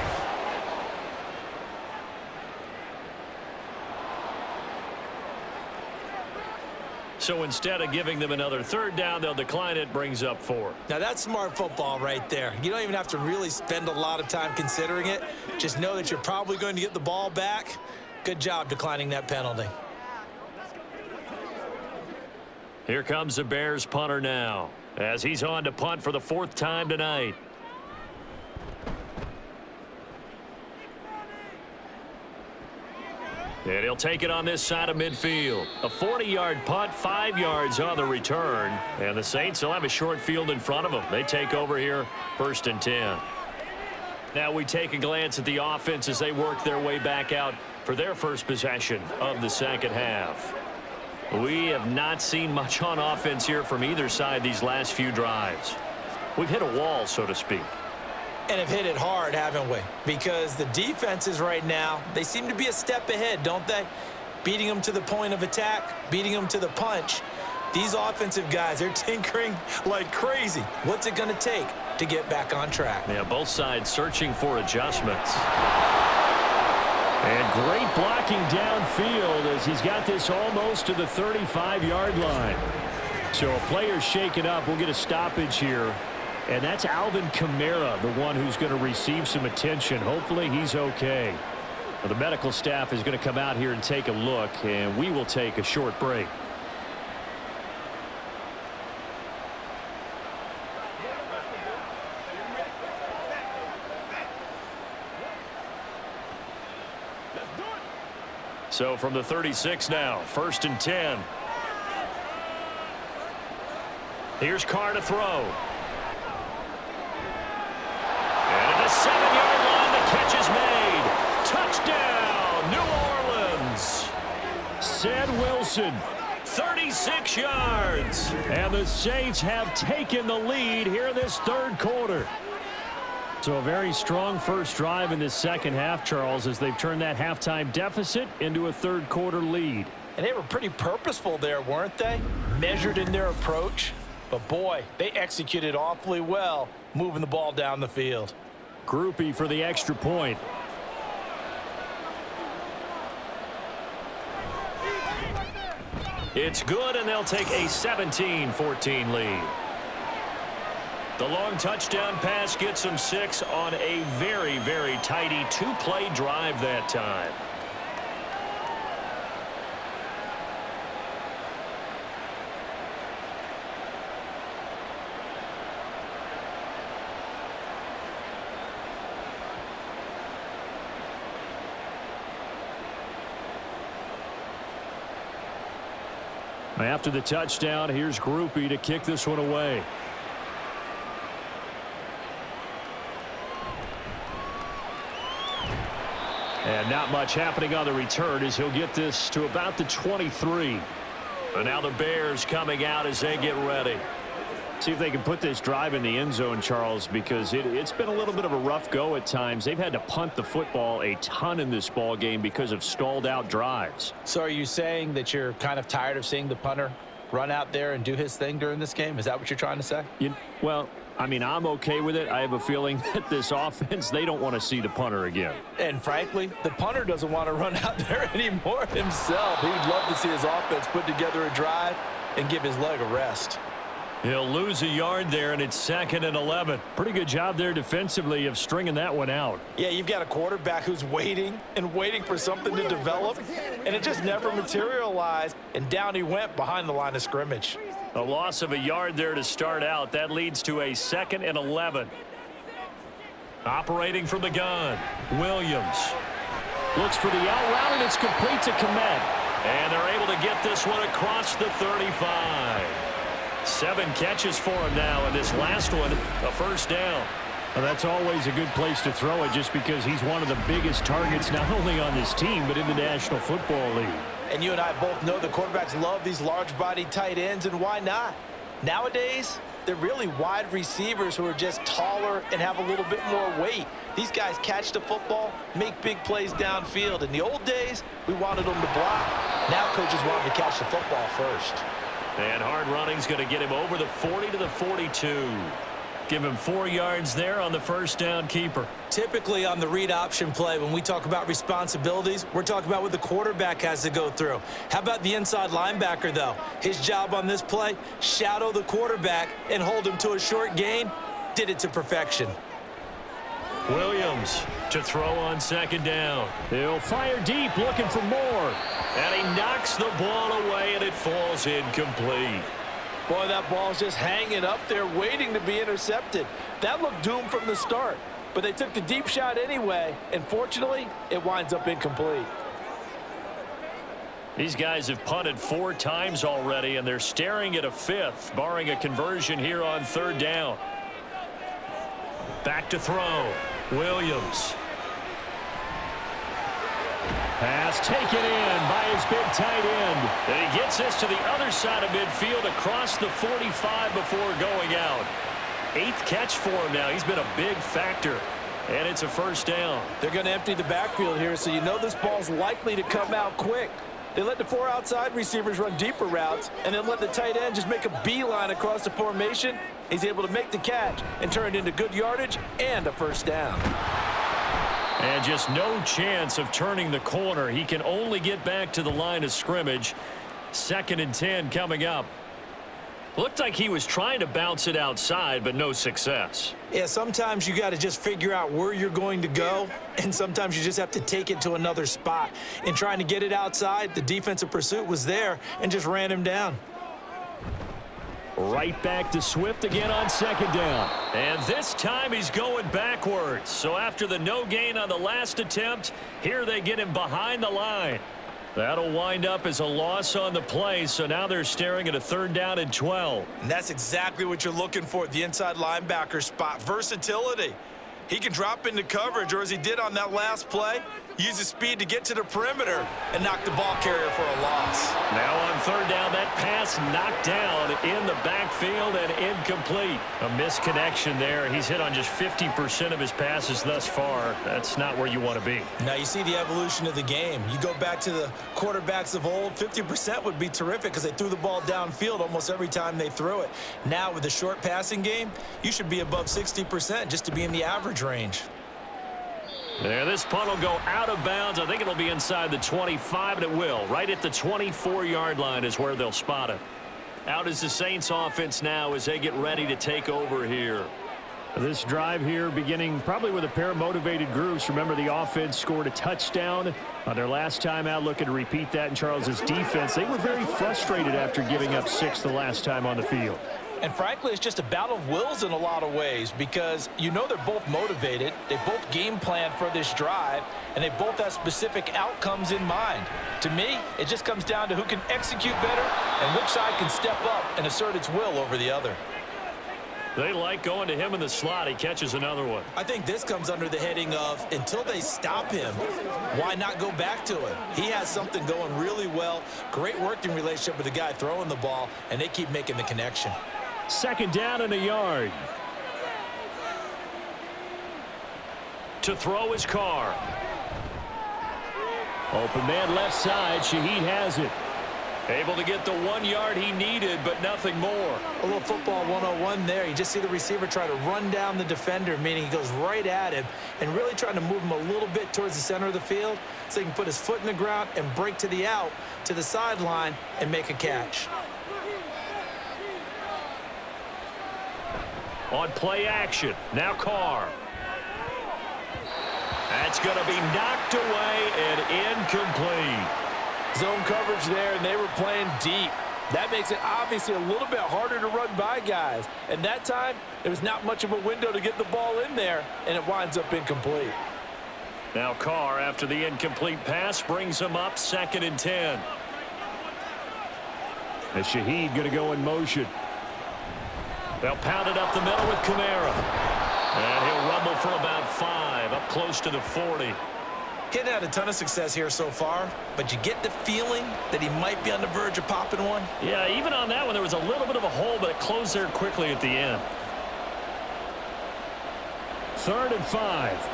So instead of giving them another 3rd down, they'll decline it, brings up 4. Now that's smart football right there. You don't even have to really spend a lot of time considering it. Just know that you're probably going to get the ball back. Good job declining that penalty. Here comes the Bears punter now, as he's on to punt for the 4th time tonight. And he'll take it on this side of midfield. A 40-yard punt, 5 yards on the return. And the Saints will have a short field in front of them. They take over here, 1st and 10. Now we take a glance at the offense as they work their way back out for their first possession of the second half. We have not seen much on offense here from either side these last few drives. We've hit a wall, so to speak. And have hit it hard, haven't we? Because the defenses right now, they seem to be a step ahead, don't they? Beating them to the point of attack, beating them to the punch. These offensive guys are tinkering like crazy. What's it going to take to get back on track? Yeah, both sides searching for adjustments. And great blocking downfield as he's got this almost to the 35-yard line. So a player's shaken up. We'll get a stoppage here. And that's Alvin Kamara, the one who's going to receive some attention. Hopefully he's okay. Well, the medical staff is going to come out here and take a look, and we will take a short break. So from the 36 now, 1st and 10. Here's Carr to throw. And at the 7-yard line, the catch is made. Touchdown, New Orleans. Ced Wilson, 36 yards. And the Saints have taken the lead here in this third quarter. So a very strong first drive in this second half, Charles, as they've turned that halftime deficit into a third quarter lead. And they were pretty purposeful there, weren't they? Measured in their approach. But boy, they executed awfully well, moving the ball down the field. Groupie for the extra point. It's good, and they'll take a 17-14 lead. The long touchdown pass gets them 6 on a very, very tidy 2-play drive that time. After the touchdown, here's Groupie to kick this one away. And not much happening on the return as he'll get this to about the 23. And now the Bears coming out as they get ready. See if they can put this drive in the end zone, Charles, because it's been a little bit of a rough go at times. They've had to punt the football a ton in this ball game because of stalled out drives. So are you saying that you're kind of tired of seeing the punter run out there and do his thing during this game? Is that what you're trying to say? Well, I mean, I'm okay with it. I have a feeling that this offense, they don't want to see the punter again. And frankly, the punter doesn't want to run out there anymore himself. He would love to see his offense put together a drive and give his leg a rest. He'll lose a yard there, and it's 2nd and 11. Pretty good job there defensively of stringing that one out. Yeah, you've got a quarterback who's waiting and waiting for something to develop, and it just never materialized, and down he went behind the line of scrimmage. A loss of a yard there to start out. That leads to a 2nd and 11. Operating from the gun, Williams. Looks for the out route, and it's complete to Komet. And they're able to get this one across the 35. 7 catches for him now, and this last one, a first down. Well, that's always a good place to throw it just because he's one of the biggest targets not only on this team but in the National Football League. And you and I both know the quarterbacks love these large-bodied tight ends, and why not? Nowadays, they're really wide receivers who are just taller and have a little bit more weight. These guys catch the football, make big plays downfield. In the old days, we wanted them to block. Now coaches want them to catch the football first. And hard running's going to get him over the 40 to the 42. Give him 4 yards there on the first down keeper. Typically on the read option play, when we talk about responsibilities, we're talking about what the quarterback has to go through. How about the inside linebacker, though? His job on this play, shadow the quarterback and hold him to a short gain. Did it to perfection. Williams to throw on 2nd down. He'll fire deep, looking for more. And he knocks the ball away, and it falls incomplete. Boy, that ball's just hanging up there, waiting to be intercepted. That looked doomed from the start. But they took the deep shot anyway, and fortunately, it winds up incomplete. These guys have punted 4 times already, and they're staring at a 5th, barring a conversion here on 3rd down. Back to throw. Williams. Pass taken in by his big tight end. And he gets this to the other side of midfield across the 45 before going out. 8th catch for him now. He's been a big factor. And it's a first down. They're going to empty the backfield here, so you know this ball's likely to come out quick. They let the 4 outside receivers run deeper routes and then let the tight end just make a beeline across the formation. He's able to make the catch and turn it into good yardage and a first down. And just no chance of turning the corner. He can only get back to the line of scrimmage. 2nd and 10 coming up. Looked like he was trying to bounce it outside, but no success. Yeah, sometimes you got to just figure out where you're going to go, and sometimes you just have to take it to another spot. In trying to get it outside, the defensive pursuit was there and just ran him down. Right back to Swift again on 2nd down. And this time he's going backwards. So after the no gain on the last attempt, here they get him behind the line. That'll wind up as a loss on the play, so now they're staring at a 3rd down and 12. And that's exactly what you're looking for at the inside linebacker spot. Versatility. He can drop into coverage, or as he did on that last play, use his speed to get to the perimeter and knock the ball carrier for a loss. Now on 3rd down, that pass knocked down in the backfield and incomplete. A misconnection there. He's hit on just 50% of his passes thus far. That's not where you want to be. Now you see the evolution of the game. You go back to the quarterbacks of old, 50% would be terrific because they threw the ball downfield almost every time they threw it. Now with the short passing game, you should be above 60% just to be in the average range. There, this punt will go out of bounds. I think it'll be inside the 25, and it will. Right at the 24-yard line is where they'll spot it. Out is the Saints offense now as they get ready to take over here. This drive here beginning probably with a pair of motivated groups. Remember, the offense scored a touchdown on their last time out, looking to repeat that in Charles's defense. They were very frustrated after giving up 6 the last time on the field. And frankly, it's just a battle of wills in a lot of ways because you know they're both motivated. They both game plan for this drive, and they both have specific outcomes in mind. To me, it just comes down to who can execute better and which side can step up and assert its will over the other. They like going to him in the slot. He catches another one. I think this comes under the heading of until they stop him, why not go back to him? He has something going really well, great working relationship with the guy throwing the ball, and they keep making the connection. 2nd down and a yard. To throw his Carr. Open man left side. Shaheed has it. Able to get the 1 yard he needed, but nothing more. A little football 101 there. You just see the receiver try to run down the defender, meaning he goes right at him and really trying to move him a little bit towards the center of the field so he can put his foot in the ground and break to the out, to the sideline, and make a catch. On play action, now Carr. That's going to be knocked away and incomplete. Zone coverage there, and they were playing deep. That makes it obviously a little bit harder to run by guys. And that time, there was not much of a window to get the ball in there, and it winds up incomplete. Now Carr, after the incomplete pass, brings him up 2nd and 10. And Shaheed going to go in motion. They'll pound it up the middle with Kamara. And he'll rumble for about 5, up close to the 40. He hadn't had a ton of success here so far, but you get the feeling that he might be on the verge of popping one. Yeah, even on that one, there was a little bit of a hole, but it closed there quickly at the end. 3rd and 5.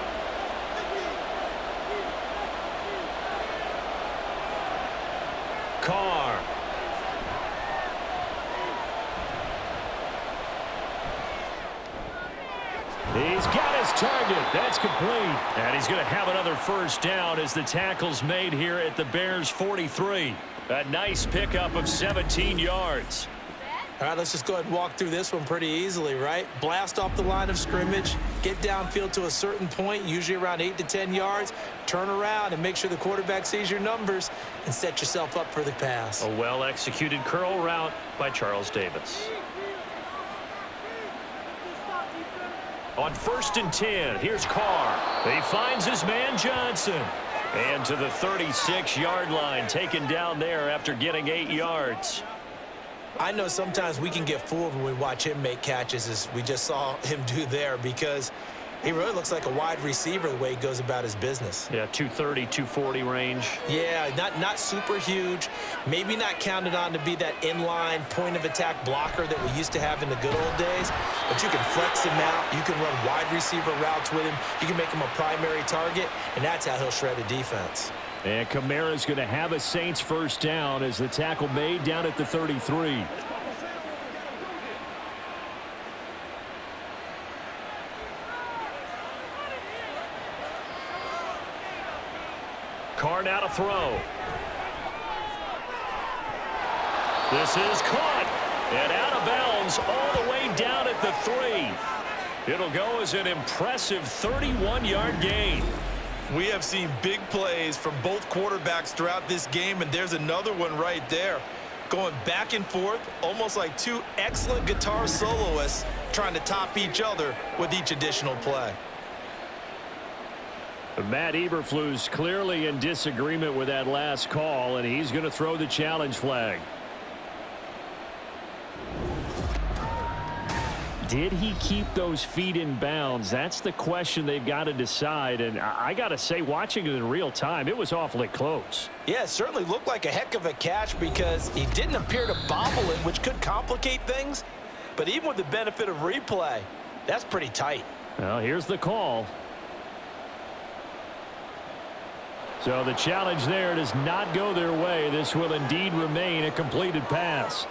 Carr. He's got his target. That's complete. And he's going to have another first down as the tackle's made here at the Bears' 43. A nice pickup of 17 yards. All right, let's just go ahead and walk through this one pretty easily, right? Blast off the line of scrimmage, get downfield to a certain point, usually around 8 to 10 yards, turn around and make sure the quarterback sees your numbers and set yourself up for the pass. A well-executed curl route by Charles Davis. On 1st and 10, here's Carr. He finds his man Johnson. And to the 36-yard line, taken down there after getting 8 yards. I know sometimes we can get fooled when we watch him make catches, as we just saw him do there, because He really looks like a wide receiver the way he goes about his business. Yeah, 230, 240 range. Yeah, not super huge. Maybe not counted on to be that inline point-of-attack blocker that we used to have in the good old days. But you can flex him out. You can run wide receiver routes with him. You can make him a primary target, and that's how he'll shred a defense. And Kamara's going to have a Saints first down as the tackle made down at the 33. Carr now to throw. This is caught and out of bounds all the way down at the 3. It'll go as an impressive 31-yard gain. We have seen big plays from both quarterbacks throughout this game, and there's another one right there. Going back and forth, almost like two excellent guitar soloists trying to top each other with each additional play. Matt Eberflus clearly in disagreement with that last call, and he's going to throw the challenge flag. Did he keep those feet in bounds? That's the question they've got to decide, and I got to say, watching it in real time, it was awfully close. Yeah, it certainly looked like a heck of a catch because he didn't appear to bobble it, which could complicate things. But even with the benefit of replay, that's pretty tight. Well, here's the call. So the challenge there does not go their way. This will indeed remain a completed pass.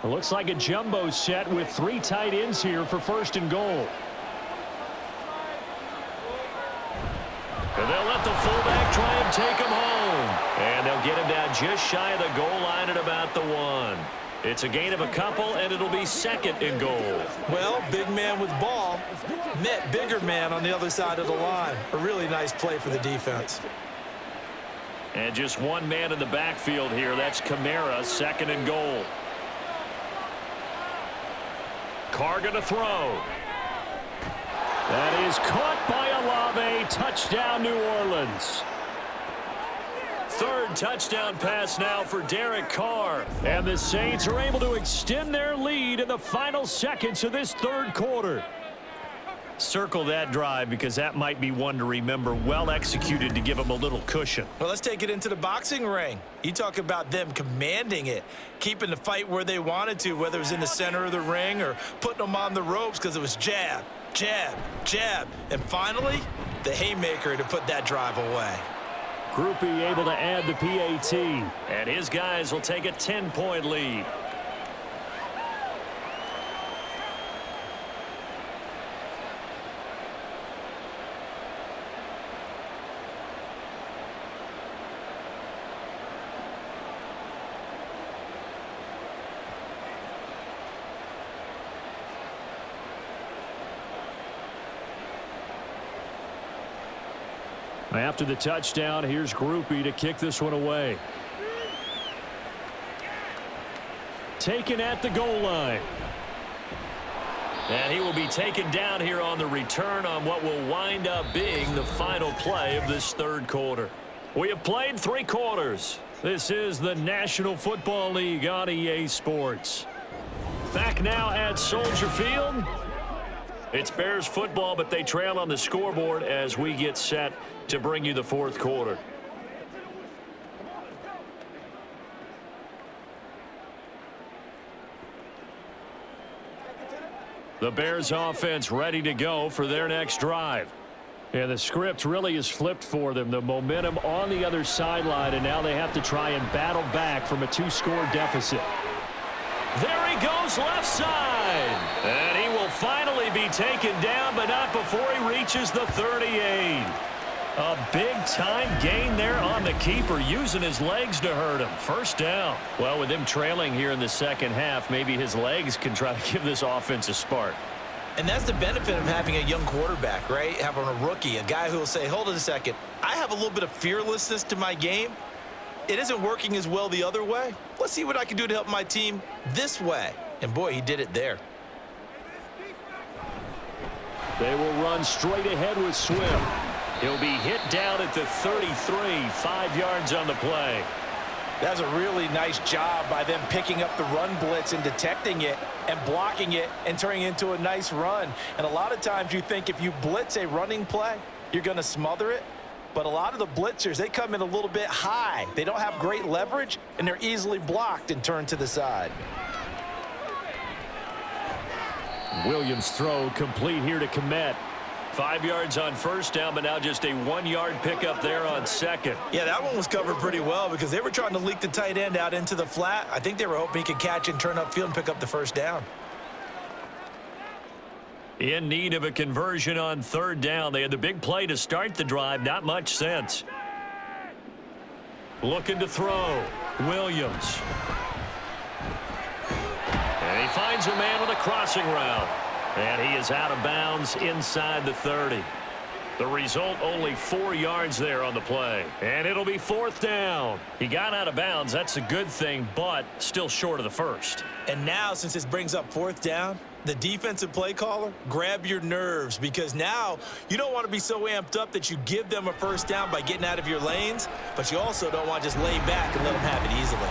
It looks like a jumbo set with 3 tight ends here for first and goal. And they'll let the fullback try and take him home. And they'll get him down just shy of the goal line at about the 1. It's a gain of a couple, and it'll be second and goal. Well, big man with ball met bigger man on the other side of the line. A really nice play for the defense. And just one man in the backfield here. That's Kamara, second and goal. Carr going to throw. That is caught by Olave. Touchdown, New Orleans. Third touchdown pass now for Derek Carr. And the Saints are able to extend their lead in the final seconds of this third quarter. Circle that drive because that might be one to remember. Well executed to give them a little cushion. Well, let's take it into the boxing ring. You talk about them commanding it, keeping the fight where they wanted to, whether it was in the center of the ring or putting them on the ropes because it was jab, jab, jab. And finally, the haymaker to put that drive away. Groupie able to add the PAT. And his guys will take a 10-point lead. After the touchdown, here's Groupie to kick this one away. Taken at the goal line. And he will be taken down here on the return on what will wind up being the final play of this third quarter. We have played 3 quarters. This is the National Football League on EA Sports. Back now at Soldier Field. It's Bears football, but they trail on the scoreboard as we get set to bring you the fourth quarter. The Bears offense ready to go for their next drive. And the script really is flipped for them. The momentum on the other sideline, and now they have to try and battle back from a 2-score deficit. There he goes left side. And he will finally be taken down, but not before he reaches the 38. A big-time gain there on the keeper, using his legs to hurt him. First down. Well, with him trailing here in the second half, maybe his legs can try to give this offense a spark. And that's the benefit of having a young quarterback, right? Having a rookie, a guy who will say, hold it a second, I have a little bit of fearlessness to my game. It isn't working as well the other way. Let's see what I can do to help my team this way. And boy, he did it there. They will run straight ahead with Swift. He'll be hit down at the 33, 5 yards on the play. That's a really nice job by them picking up the run blitz and detecting it and blocking it and turning it into a nice run. And a lot of times you think if you blitz a running play, you're going to smother it. But a lot of the blitzers, they come in a little bit high. They don't have great leverage, and they're easily blocked and turned to the side. Williams' throw complete here to Komet. 5 yards on first down, but now just a 1-yard pickup there on second. Yeah, that one was covered pretty well because they were trying to leak the tight end out into the flat. I think they were hoping he could catch and turn upfield and pick up the first down. In need of a conversion on third down. They had the big play to start the drive. Not much sense. Looking to throw. Williams. And he finds a man on the crossing route. And he is out of bounds inside the 30. The result, only 4 yards there on the play. And it'll be fourth down. He got out of bounds. That's a good thing, but still short of the first. And now, since this brings up fourth down, the defensive play caller, grab your nerves, because now you don't want to be so amped up that you give them a first down by getting out of your lanes, but you also don't want to just lay back and let them have it easily.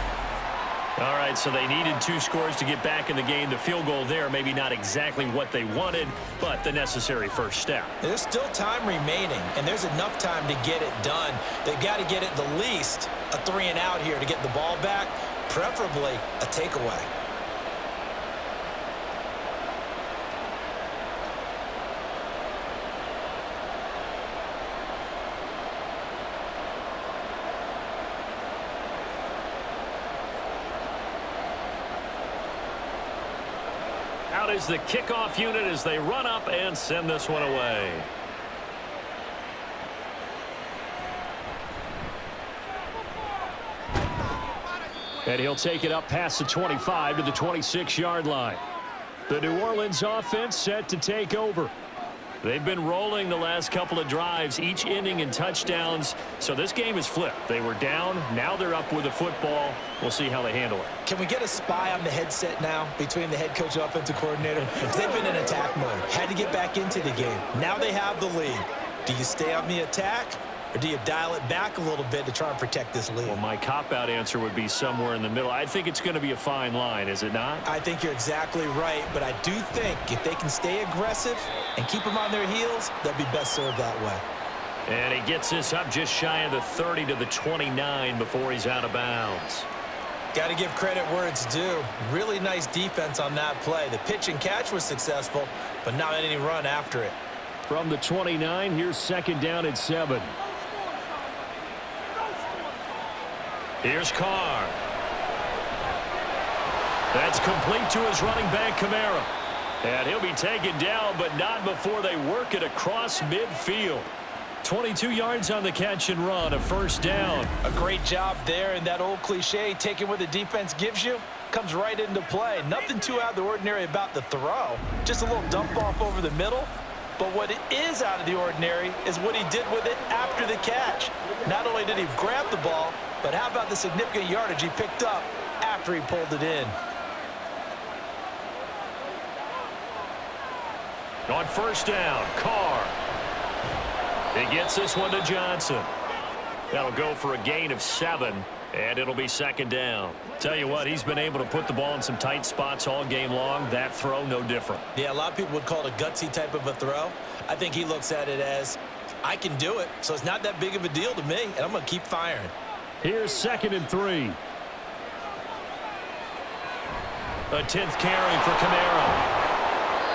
All right, so they needed 2 scores to get back in the game. The field goal there, maybe not exactly what they wanted, but the necessary first step. There's still time remaining, and there's enough time to get it done. They've got to get at the least a 3-and-out here to get the ball back, preferably a takeaway. Out is the kickoff unit as they run up and send this one away. And he'll take it up past the 25 to the 26-yard line. The New Orleans offense set to take over. They've been rolling the last couple of drives, each inning in touchdowns. So this game is flipped. They were down. Now they're up with the football. We'll see how they handle it. Can we get a spy on the headset now between the head coach and offensive coordinator? Because they've been in attack mode. Had to get back into the game. Now they have the lead. Do you stay on the attack, or do you dial it back a little bit to try and protect this lead? Well, my cop-out answer would be somewhere in the middle. I think it's going to be a fine line, is it not? I think you're exactly right, but I do think if they can stay aggressive and keep them on their heels, they'll be best served that way. And he gets this up just shy of the 30 to the 29 before he's out of bounds. Got to give credit where it's due. Really nice defense on that play. The pitch and catch was successful, but not any run after it. From the 29, here's second down at 7. Here's Carr. That's complete to his running back, Kamara. And he'll be taken down, but not before they work it across midfield. 22 yards on the catch and run, a first down. A great job there, and that old cliche, taking what the defense gives you, comes right into play. Nothing too out of the ordinary about the throw. Just a little dump off over the middle. But what it is out of the ordinary is what he did with it after the catch. Not only did he grab the ball, but how about the significant yardage he picked up after he pulled it in? On first down, Carr. He gets this one to Johnson. That'll go for a gain of 7, and it'll be second down. Tell you what, he's been able to put the ball in some tight spots all game long. That throw, no different. Yeah, a lot of people would call it a gutsy type of a throw. I think he looks at it as, I can do it, so it's not that big of a deal to me, and I'm going to keep firing. Here's 2nd and 3. A 10th carry for Kamara.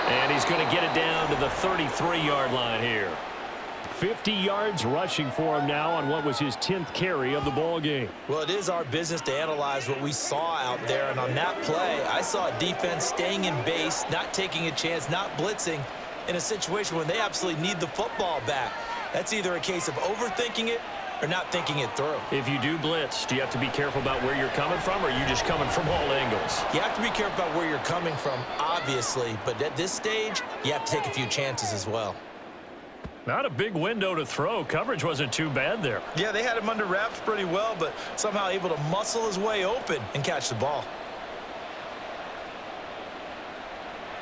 And he's going to get it down to the 33-yard line here. 50 yards rushing for him now on what was his 10th carry of the ball game. Well, it is our business to analyze what we saw out there, and on that play, I saw a defense staying in base, not taking a chance, not blitzing in a situation when they absolutely need the football back. That's either a case of overthinking it or not thinking it through. If you do blitz, do you have to be careful about where you're coming from, or are you just coming from all angles? You have to be careful about where you're coming from, obviously, but at this stage, you have to take a few chances as well. Not a big window to throw. Coverage wasn't too bad there. Yeah, they had him under wraps pretty well, but somehow able to muscle his way open and catch the ball.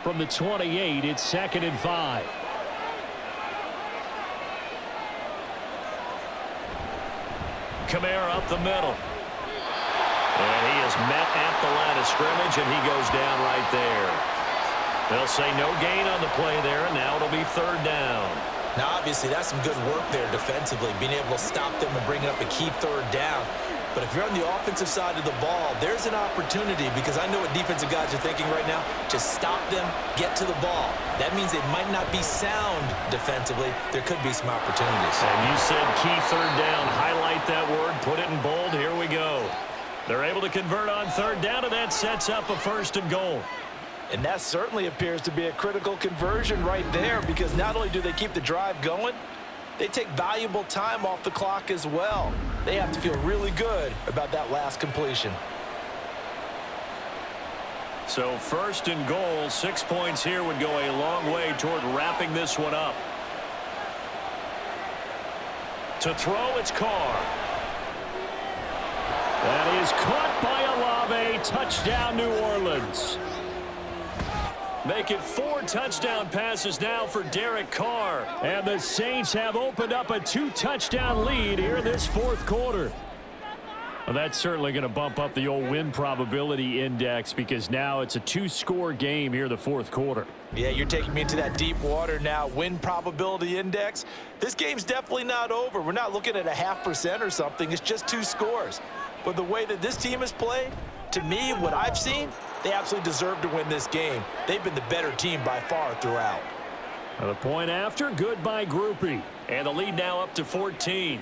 From the 28, it's 2nd and 5. Kamara up the middle. And he is met at the line of scrimmage, and he goes down right there. They'll say no gain on the play there, and now it'll be third down. Now, obviously, that's some good work there defensively, being able to stop them and bring up a key third down. But if you're on the offensive side of the ball, there's an opportunity, because I know what defensive guys are thinking right now. Just stop them, get to the ball. That means they might not be sound defensively. There could be some opportunities. And you said key third down. Highlight that word, put it in bold. Here we go. They're able to convert on third down, and that sets up a 1st and goal. And that certainly appears to be a critical conversion right there, because not only do they keep the drive going, they take valuable time off the clock as well. They have to feel really good about that last completion. So 1st and goal, 6 points here would go a long way toward wrapping this one up. To throw, it's Carr. That is caught by Olave. Touchdown, New Orleans. Make it 4 touchdown passes now for Derek Carr. And the Saints have opened up a 2-touchdown lead here in this 4th quarter. Well, that's certainly going to bump up the old win probability index, because now it's a 2-score game here in the 4th quarter. Yeah, you're taking me into that deep water now. Win probability index. This game's definitely not over. We're not looking at a 0.5% or something. It's just 2 scores. But the way that this team has played, to me, what I've seen, they absolutely deserve to win this game. They've been the better team by far throughout. The point after, good by Groupie. And the lead now up to 14.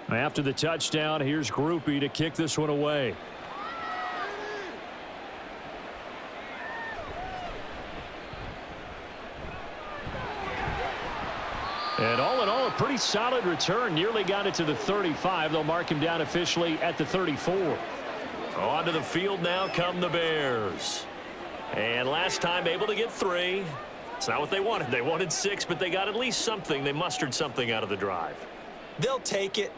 After the touchdown, here's Groupie to kick this one away. And all in all, a pretty solid return. Nearly got it to the 35. They'll mark him down officially at the 34. Onto the field now come the Bears. And last time able to get 3. It's not what they wanted. They wanted 6, but they got at least something. They mustered something out of the drive. They'll take it.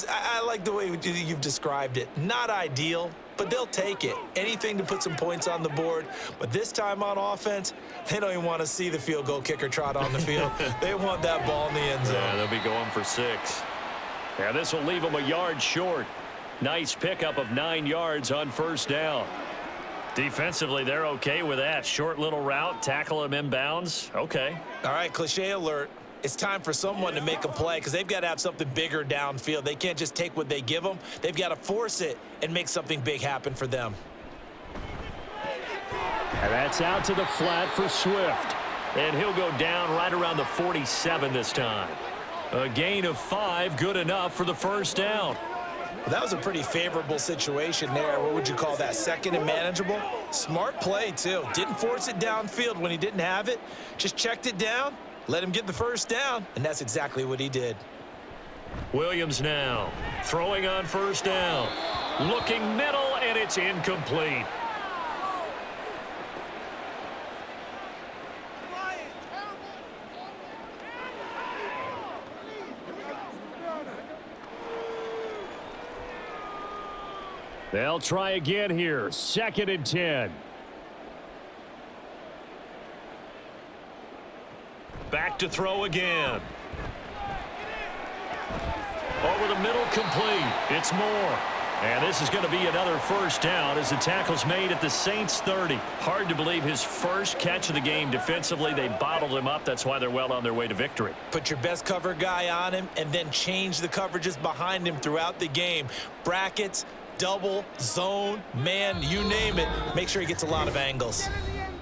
I like the way you've described it. Not ideal, but they'll take it. Anything to put some points on the board. But this time on offense, they don't even want to see the field goal kicker trot on the field. They want that ball in the end zone. Yeah, they'll be going for 6. Yeah, this will leave them a yard short. Nice pickup of 9 yards on 1st down. Defensively, they're okay with that. Short little route, tackle him inbounds. Okay. All right, cliche alert. It's time for someone to make a play, because they've got to have something bigger downfield. They can't just take what they give them. They've got to force it and make something big happen for them. And that's out to the flat for Swift. And he'll go down right around the 47 this time. A gain of 5, good enough for the 1st down. Well, that was a pretty favorable situation there. What would you call that? 2nd and manageable? Smart play, too. Didn't force it downfield when he didn't have it. Just checked it down. Let him get the 1st down, and that's exactly what he did. Williams now throwing on 1st down. Looking middle, and it's incomplete. They'll try again here. 2nd and 10. Back to throw again. Over the middle, complete. It's Moore. And this is going to be another 1st down as the tackle's made at the Saints 30. Hard to believe his first catch of the game defensively. They bottled him up. That's why they're well on their way to victory. Put your best cover guy on him and then change the coverages behind him throughout the game. Brackets, double, zone, man, you name it. Make sure he gets a lot of angles.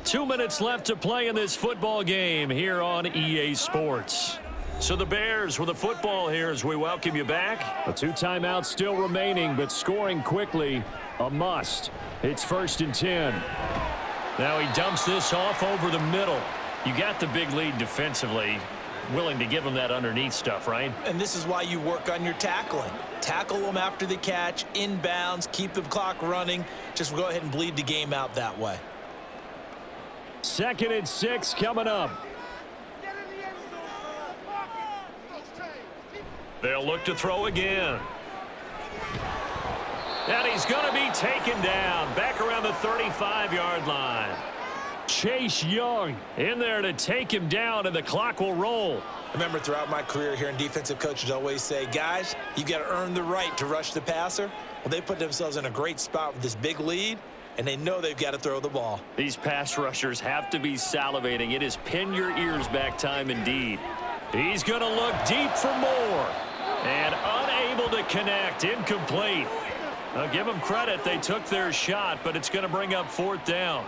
2 minutes left to play in this football game here on EA Sports. So the Bears with the football here as we welcome you back. A 2 timeouts still remaining, but scoring quickly, a must. It's 1st and 10. Now he dumps this off over the middle. You got the big lead defensively. Willing to give him that underneath stuff, right? And this is why you work on your tackling. Tackle them after the catch, inbounds, keep the clock running. Just go ahead and bleed the game out that way. 2nd and 6 coming up. They'll look to throw again. And he's going to be taken down back around the 35-yard line. Chase Young in there to take him down, and the clock will roll. I remember throughout my career hearing defensive coaches always say, guys, you got to earn the right to rush the passer. Well, they put themselves in a great spot with this big lead, and they know they've got to throw the ball. These pass rushers have to be salivating. It is pin your ears back time indeed. He's going to look deep for more. And unable to connect. Incomplete. I'll give them credit. They took their shot, but it's going to bring up 4th down.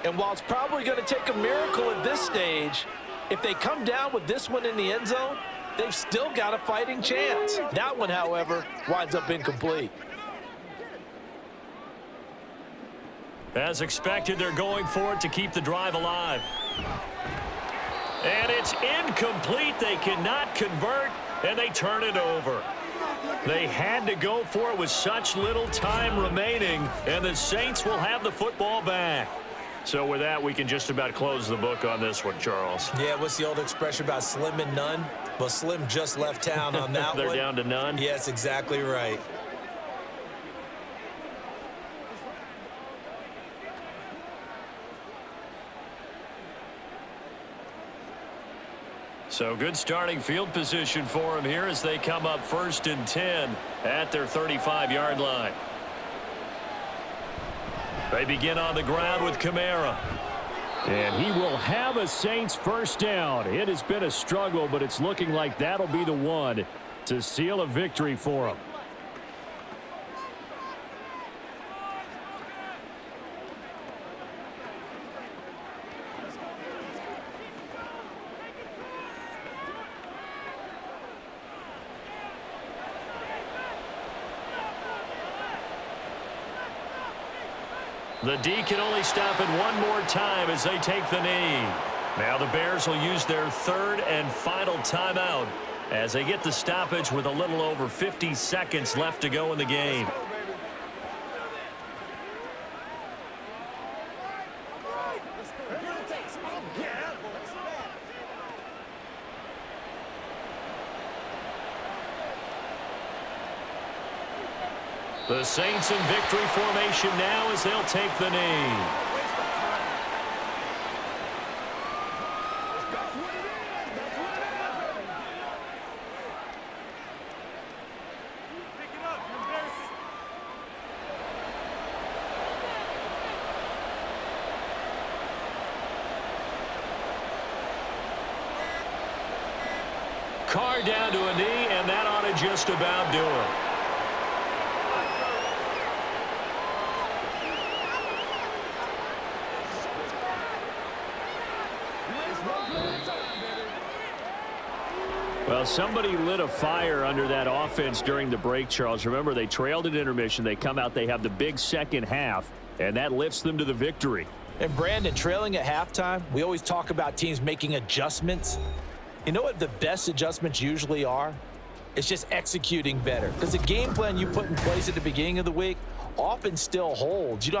And while it's probably going to take a miracle at this stage, if they come down with this one in the end zone, they've still got a fighting chance. That one, however, winds up incomplete. As expected, they're going for it to keep the drive alive. And it's incomplete. They cannot convert, and they turn it over. They had to go for it with such little time remaining, and the Saints will have the football back. So with that, we can just about close the book on this one, Charles. Yeah, what's the old expression about slim and none? Well, Slim just left town on that They're one. down to none? Yes, exactly right. So good starting field position for them here as they come up 1st and 10 at their 35-yard line. They begin on the ground with Kamara. And he will have a Saints first down. It has been a struggle, but it's looking like that'll be the one to seal a victory for him. The D can only stop it one more time as they take the knee. Now the Bears will use their 3rd and final timeout as they get the stoppage with a little over 50 seconds left to go in the game. The Saints in victory formation now as they'll take the knee. Carr down to a knee, and that ought to just about do it. Well, somebody lit a fire under that offense during the break, Charles. Remember, they trailed at intermission. They come out, they have the big second half, and that lifts them to the victory. And Brandon, trailing at halftime, we always talk about teams making adjustments. You know what the best adjustments usually are? It's just executing better. Because the game plan you put in place at the beginning of the week often still holds. You don't have